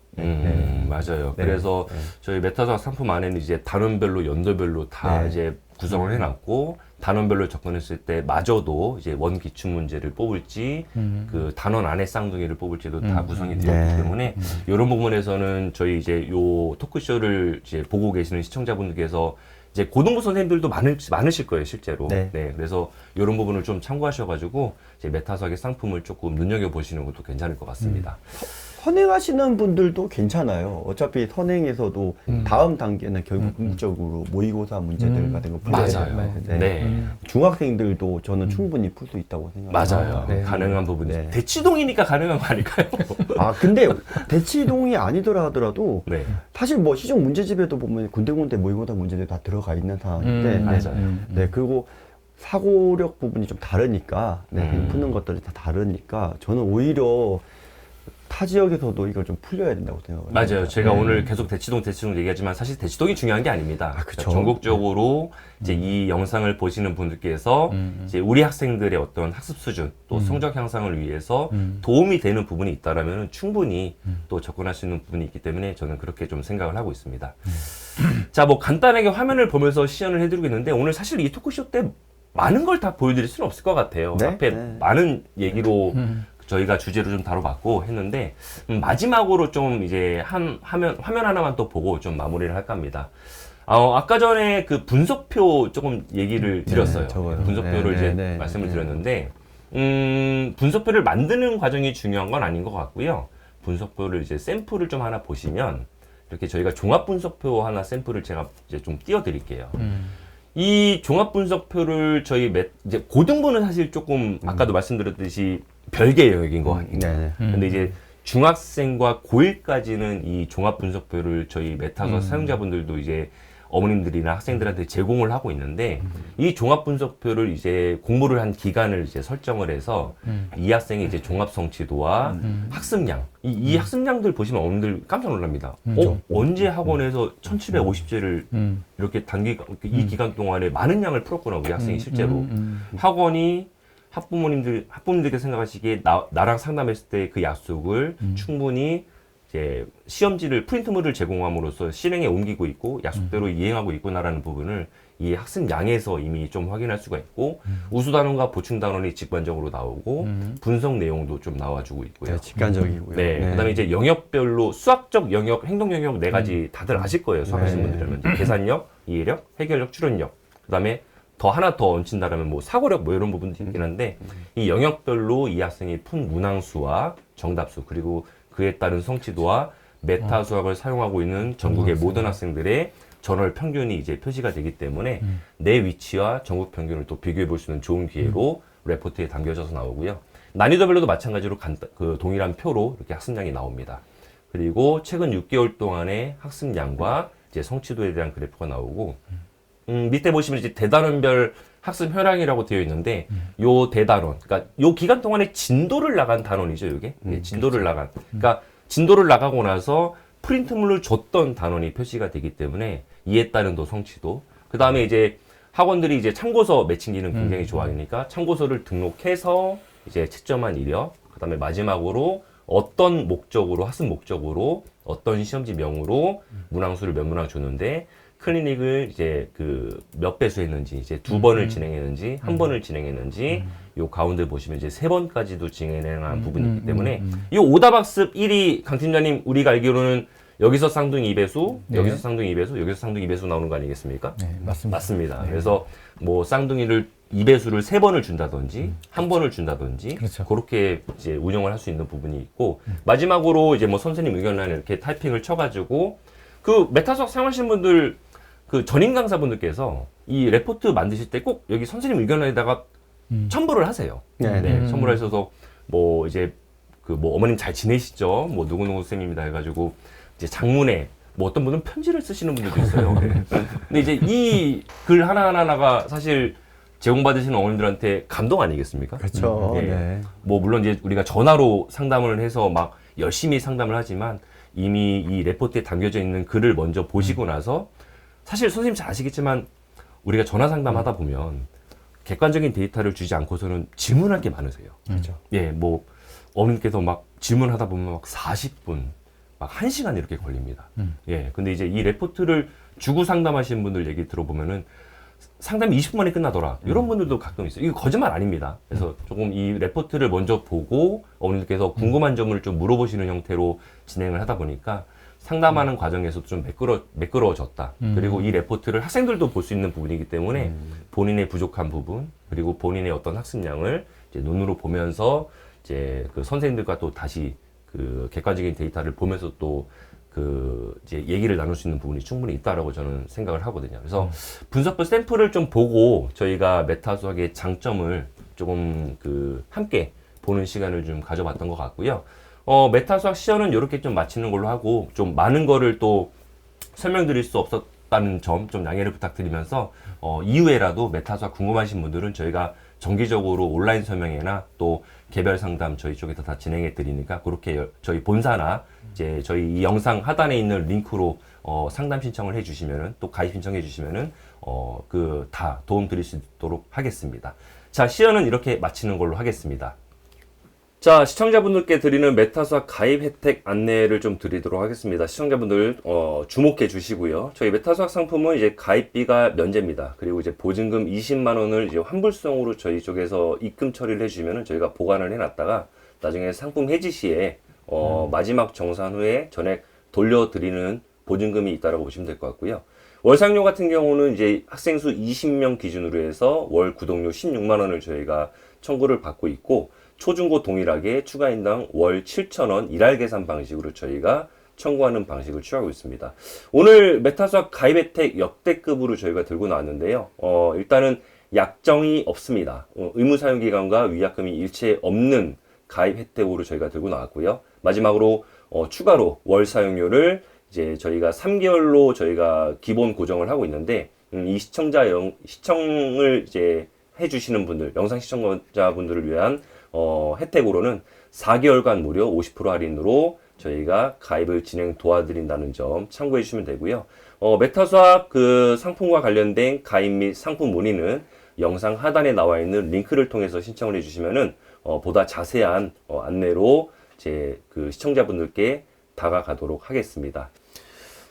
[SPEAKER 1] 맞아요.
[SPEAKER 3] 네.
[SPEAKER 1] 그래서 저희 메타수학 상품 안에는 이제 단원별로, 연도별로 다
[SPEAKER 3] 네.
[SPEAKER 1] 이제 구성을 해놨고 단원별로 접근했을 때 마저도 이제 원 기출 문제를 뽑을지 그 단원 안에 쌍둥이를 뽑을지도 다 구성이 되어 있기
[SPEAKER 3] 네.
[SPEAKER 1] 때문에 이런 부분에서는 저희 이제 요 토크쇼를 이제 보고 계시는 시청자분들께서 이제 고등부 선생님들도 많으실 거예요, 실제로.
[SPEAKER 3] 네.
[SPEAKER 1] 그래서 이런 부분을 좀 참고하셔가지고 이제 메타수학의 상품을 조금 눈여겨보시는 것도 괜찮을 것 같습니다.
[SPEAKER 3] 선행하시는 분들도 괜찮아요. 어차피 선행에서도 다음 단계는 결국 궁극적으로 모의고사 문제들 같은 거 풀어야
[SPEAKER 1] 맞아요.
[SPEAKER 3] 되는데
[SPEAKER 1] 네.
[SPEAKER 3] 중학생들도 저는 충분히 풀 수 있다고 생각합니다.
[SPEAKER 1] 맞아요.
[SPEAKER 2] 네.
[SPEAKER 1] 가능한 부분이.
[SPEAKER 3] 네.
[SPEAKER 1] 대치동이니까 가능한 거 아닐까요?
[SPEAKER 3] 아, 근데 대치동이 아니더라 하더라도
[SPEAKER 1] 네.
[SPEAKER 3] 사실 뭐 시중 문제집에도 보면 군데군데 모의고사 문제들 다 들어가 있는 상황인데
[SPEAKER 1] 맞아요.
[SPEAKER 3] 네, 그리고 사고력 부분이 좀 다르니까 푸는 것들이 다 다르니까 저는 오히려 타 지역에서도 이걸 좀 풀려야 된다고 생각합니다.
[SPEAKER 1] 맞아요. 제가 오늘 계속 대치동 얘기하지만 사실 대치동이 중요한 게 아닙니다.
[SPEAKER 3] 아, 그쵸.
[SPEAKER 1] 그러니까 전국적으로 이제 이 영상을 보시는 분들께서 이제 우리 학생들의 어떤 학습 수준 또 성적 향상을 위해서 도움이 되는 부분이 있다라면 충분히 또 접근할 수 있는 부분이 있기 때문에 저는 그렇게 좀 생각을 하고 있습니다. 자, 뭐 간단하게 화면을 보면서 시연을 해드리겠는데 오늘 사실 이 토크쇼 때 많은 걸 다 보여드릴 수는 없을 것 같아요.
[SPEAKER 3] 네?
[SPEAKER 1] 앞에
[SPEAKER 3] 네.
[SPEAKER 1] 많은 얘기로 저희가 주제로 좀 다뤄봤고 했는데 마지막으로 좀 이제 화면 하나만 또 보고 좀 마무리를 할까 합니다. 아까 전에 그 분석표 조금 얘기를 드렸어요.
[SPEAKER 3] 저거요.
[SPEAKER 1] 분석표를
[SPEAKER 3] 네,
[SPEAKER 1] 이제
[SPEAKER 3] 네,
[SPEAKER 1] 말씀을
[SPEAKER 3] 네.
[SPEAKER 1] 드렸는데 분석표를 만드는 과정이 중요한 건 아닌 것 같고요. 분석표를 이제 샘플을 좀 하나 보시면 이렇게 저희가 종합 분석표 하나 샘플을 제가 이제 좀 띄워드릴게요. 이 종합 분석표를 저희 이제 고등부는 사실 조금 아까도 말씀드렸듯이 별개 영역인 것 같아요.
[SPEAKER 3] 네네.
[SPEAKER 1] 근데 이제 중학생과 고1까지는 이 종합 분석표를 저희 메타서 사용자분들도 이제 어머님들이나 학생들한테 제공을 하고 있는데 이 종합 분석표를 이제 공부를 한 기간을 이제 설정을 해서 이 학생의 이제 종합 성취도와 학습량 이 학습량들 보시면 어머님들 깜짝 놀랍니다. 언제 학원에서 1750제를 이렇게 이 기간 동안에 많은 양을 풀었구나 우리 학생이 실제로 학원이 학부모님들께 생각하시기에 나랑 상담했을 때 그 약속을 충분히 이제 시험지를 프린트물을 제공함으로써 실행에 옮기고 있고 약속대로 이행하고 있구나라는 부분을 이 학습량에서 이미 좀 확인할 수가 있고 우수 단원과 보충 단원이 직관적으로 나오고 분석 내용도 좀 나와주고 있고요.
[SPEAKER 3] 네, 직관적이고요.
[SPEAKER 1] 네, 그다음에 이제 영역별로 수학적 영역, 행동 영역 네 가지 다들 아실 거예요. 수학하시는 분들이라면 이제 계산력, 이해력, 해결력, 추론력. 그다음에 더 하나 더 얹힌다라면 뭐 사고력 뭐 이런 부분도 있긴 한데 이 영역별로 이 학생이 푼 문항수와 정답수 그리고 그에 따른 성취도와 메타 수학을 사용하고 있는 전국의 모든 학생들의 전월 평균이 이제 표시가 되기 때문에 내 위치와 전국 평균을 또 비교해 볼 수 있는 좋은 기회로 레포트에 담겨져서 나오고요. 난이도별로도 마찬가지로 그 동일한 표로 이렇게 학습량이 나옵니다. 그리고 최근 6개월 동안의 학습량과 이제 성취도에 대한 그래프가 나오고 밑에 보시면 이제 대단원별 학습 혈량이라고 되어 있는데 요 대단원, 그러니까 요 기간 동안에 진도를 나간 단원이죠, 이게. 진도를 나간. 그러니까 진도를 나가고 나서 프린트물을 줬던 단원이 표시가 되기 때문에 이에 따른 또 성취도. 그다음에 이제 학원들이 이제 참고서 매칭 기능 굉장히 좋아하니까 참고서를 등록해서 이제 채점한 이력. 그다음에 마지막으로 어떤 목적으로 학습 목적으로 어떤 시험지 명으로 문항수를 몇 문항 줬는데 클리닉을 이제 그 몇 배수 했는지 이제 2번을 진행했는지 1번을 진행했는지 요 가운데 보시면 이제 3번까지도 진행한 부분이 있기 때문에 이 오답학습 1위 강 팀장님 우리가 알기로는 여기서 쌍둥이 2배수,
[SPEAKER 2] 네.
[SPEAKER 1] 여기서 쌍둥이 2배수, 여기서 쌍둥이 2배수 나오는 거 아니겠습니까?
[SPEAKER 2] 네, 맞습니다.
[SPEAKER 1] 맞습니다. 그래서 뭐 쌍둥이를 2배수를 3번을 준다든지 1번을 준다든지
[SPEAKER 2] 그렇죠.
[SPEAKER 1] 그렇게 이제 운영을 할 수 있는 부분이 있고 마지막으로 이제 뭐 선생님 의견란에 이렇게 타이핑을 쳐가지고 그 메타수학 사용하시는 분들 그 전임 강사분들께서 이 레포트 만드실 때 꼭 여기 선생님 의견란에다가 첨부를 하세요.
[SPEAKER 3] 네.
[SPEAKER 1] 첨부를 하셔서 뭐 이제 그 뭐 어머님 잘 지내시죠? 뭐 누구누구 선생님이다 해가지고 이제 장문에 뭐 어떤 분은 편지를 쓰시는 분들도 있어요. 근데 이제 이 글 하나하나가 사실 제공받으시는 어머님들한테 감동 아니겠습니까?
[SPEAKER 3] 그렇죠.
[SPEAKER 1] 예.
[SPEAKER 3] 네.
[SPEAKER 1] 뭐 물론 이제 우리가 전화로 상담을 해서 막 열심히 상담을 하지만 이미 이 레포트에 담겨져 있는 글을 먼저 보시고 나서 사실 선생님 잘 아시겠지만 우리가 전화 상담하다 보면 객관적인 데이터를 주지 않고서는 질문할 게 많으세요.
[SPEAKER 3] 그렇죠.
[SPEAKER 1] 예, 뭐 어머님께서 막 질문하다 보면 막 40분, 막 1시간 이렇게 걸립니다. 예, 근데 이제 이 레포트를 주고 상담하시는 분들 얘기 들어보면은 상담이 20분 만에 끝나더라. 이런 분들도 가끔 있어요. 이거 거짓말 아닙니다. 그래서 조금 이 레포트를 먼저 보고 어머님께서 궁금한 점을 좀 물어보시는 형태로 진행을 하다 보니까 상담하는 과정에서도 좀 매끄러워졌다. 그리고 이 레포트를 학생들도 볼 수 있는 부분이기 때문에 본인의 부족한 부분, 그리고 본인의 어떤 학습량을 이제 눈으로 보면서 이제 그 선생님들과 또 다시 그 객관적인 데이터를 보면서 또 그 이제 얘기를 나눌 수 있는 부분이 충분히 있다라고 저는 생각을 하거든요. 그래서 분석표 샘플을 좀 보고 저희가 메타 수학의 장점을 조금 그 함께 보는 시간을 좀 가져봤던 것 같고요. 메타 수학 시연은 이렇게 좀 마치는 걸로 하고 좀 많은 거를 또 설명드릴 수 없었다는 점 좀 양해를 부탁드리면서 이후에라도 메타 수학 궁금하신 분들은 저희가 정기적으로 온라인 설명회나 또 개별 상담 저희 쪽에서 다 진행해 드리니까 그렇게 저희 본사나 이제 저희 이 영상 하단에 있는 링크로 상담 신청을 해 주시면은 또 가입 신청해 주시면은 그 다 도움 드릴 수 있도록 하겠습니다. 자, 시연은 이렇게 마치는 걸로 하겠습니다. 자, 시청자분들께 드리는 메타수학 가입 혜택 안내를 좀 드리도록 하겠습니다. 시청자분들 주목해 주시고요. 저희 메타수학 상품은 이제 가입비가 면제입니다. 그리고 이제 보증금 20만 원을 이제 환불성으로 저희 쪽에서 입금 처리를 해주시면은 저희가 보관을 해놨다가 나중에 상품 해지 시에 마지막 정산 후에 전액 돌려드리는 보증금이 있다라고 보시면 될 것 같고요. 월상료 같은 경우는 이제 학생 수 20명 기준으로 해서 월 구독료 16만 원을 저희가 청구를 받고 있고, 초중고 동일하게 추가 인당 월 7,000원 일할 계산 방식으로 저희가 청구하는 방식을 취하고 있습니다. 오늘 메타수학 가입 혜택 역대급으로 저희가 들고 나왔는데요. 일단은 약정이 없습니다. 의무 사용 기간과 위약금이 일체 없는 가입 혜택으로 저희가 들고 나왔고요. 마지막으로 추가로 월 사용료를 이제 저희가 3개월로 저희가 기본 고정을 하고 있는데, 이 시청을 이제 해주시는 분들, 영상 시청자분들을 위한 혜택으로는 4개월간 무료 50% 할인으로 저희가 가입을 진행 도와드린다는 점 참고해 주시면 되고요. 메타수학 그 상품과 관련된 가입 및 상품 문의는 영상 하단에 나와 있는 링크를 통해서 신청을 해 주시면은 보다 자세한 안내로 제 그 시청자분들께 다가가도록 하겠습니다.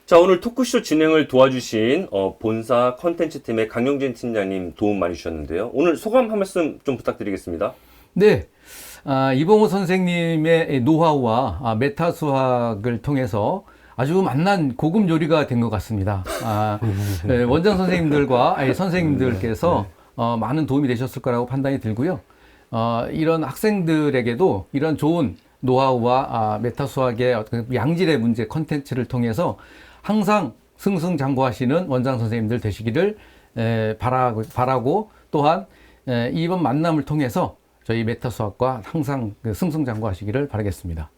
[SPEAKER 1] 자, 오늘 토크쇼 진행을 도와주신 본사 컨텐츠 팀의 강용진 팀장님 도움 많이 주셨는데요. 오늘 소감 한 말씀 좀 부탁드리겠습니다.
[SPEAKER 2] 네. 이봉호 선생님의 노하우와 메타수학을 통해서 아주 만난 고급 요리가 된 것 같습니다. 네, 원장 선생님들과 선생님들께서 많은 도움이 되셨을 거라고 판단이 들고요. 이런 학생들에게도 이런 좋은 노하우와 메타수학의 어떤 양질의 문제 컨텐츠를 통해서 항상 승승장구하시는 원장 선생님들 되시기를 바라고 또한 이번 만남을 통해서 저희 메타수학과 항상 승승장구하시기를 바라겠습니다.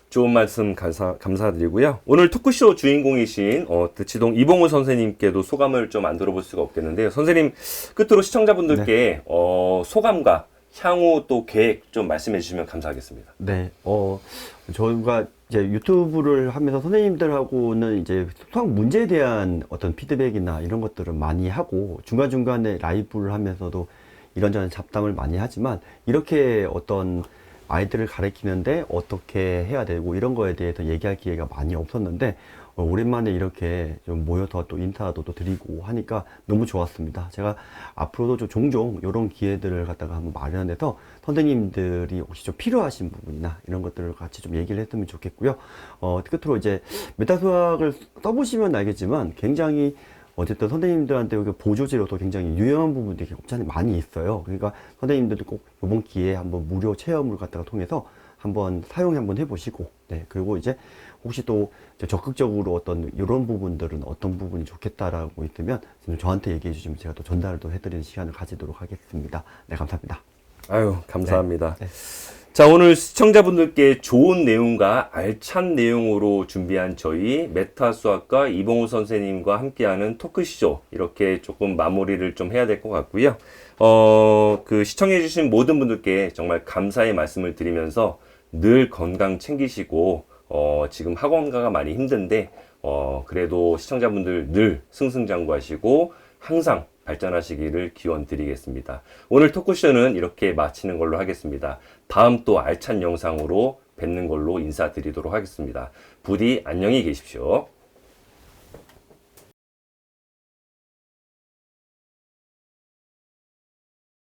[SPEAKER 1] 좋은 말씀 감사드리고요. 오늘 토크쇼 주인공이신 대치동 이봉우 선생님께도 소감을 좀 안 들어볼 수가 없겠는데요. 선생님 끝으로 시청자분들께 소감과 향후 또 계획 좀 말씀해 주시면 감사하겠습니다.
[SPEAKER 3] 네, 저희가 이제 유튜브를 하면서 선생님들하고는 이제 수학 문제에 대한 어떤 피드백이나 이런 것들을 많이 하고, 중간중간에 라이브를 하면서도 이런저런 잡담을 많이 하지만, 이렇게 어떤 아이들을 가르치는데 어떻게 해야 되고 이런 거에 대해서 얘기할 기회가 많이 없었는데, 오랜만에 이렇게 좀 모여서 또 인사도 또 드리고 하니까 너무 좋았습니다. 제가 앞으로도 좀 종종 이런 기회들을 갖다가 한번 마련해서 선생님들이 혹시 좀 필요하신 부분이나 이런 것들을 같이 좀 얘기를 했으면 좋겠고요. 끝으로 이제 메타수학을 써보시면 알겠지만 굉장히 어쨌든 선생님들한테 보조제로도 굉장히 유용한 부분들이 굉장히 많이 있어요. 그러니까 선생님들도 꼭 이번 기회에 한번 무료 체험을 갖다가 통해서 한번 사용 한번 해보시고, 네, 그리고 이제 혹시 또 적극적으로 어떤 이런 부분들은 어떤 부분이 좋겠다라고 있으면 저한테 얘기해 주시면 제가 또 전달을 또 해드리는 시간을 가지도록 하겠습니다. 네, 감사합니다.
[SPEAKER 1] 아유, 감사합니다.
[SPEAKER 3] 네.
[SPEAKER 1] 자, 오늘 시청자분들께 좋은 내용과 알찬 내용으로 준비한 저희 메타수학과 이봉우 선생님과 함께하는 토크쇼, 이렇게 조금 마무리를 좀 해야 될 것 같고요. 시청해주신 모든 분들께 정말 감사의 말씀을 드리면서 늘 건강 챙기시고, 지금 학원가가 많이 힘든데, 그래도 시청자분들 늘 승승장구하시고, 항상 발전하시기를 기원 드리겠습니다. 오늘 토크쇼는 이렇게 마치는 걸로 하겠습니다. 다음 또 알찬 영상으로 뵙는 걸로 인사드리도록 하겠습니다. 부디 안녕히 계십시오.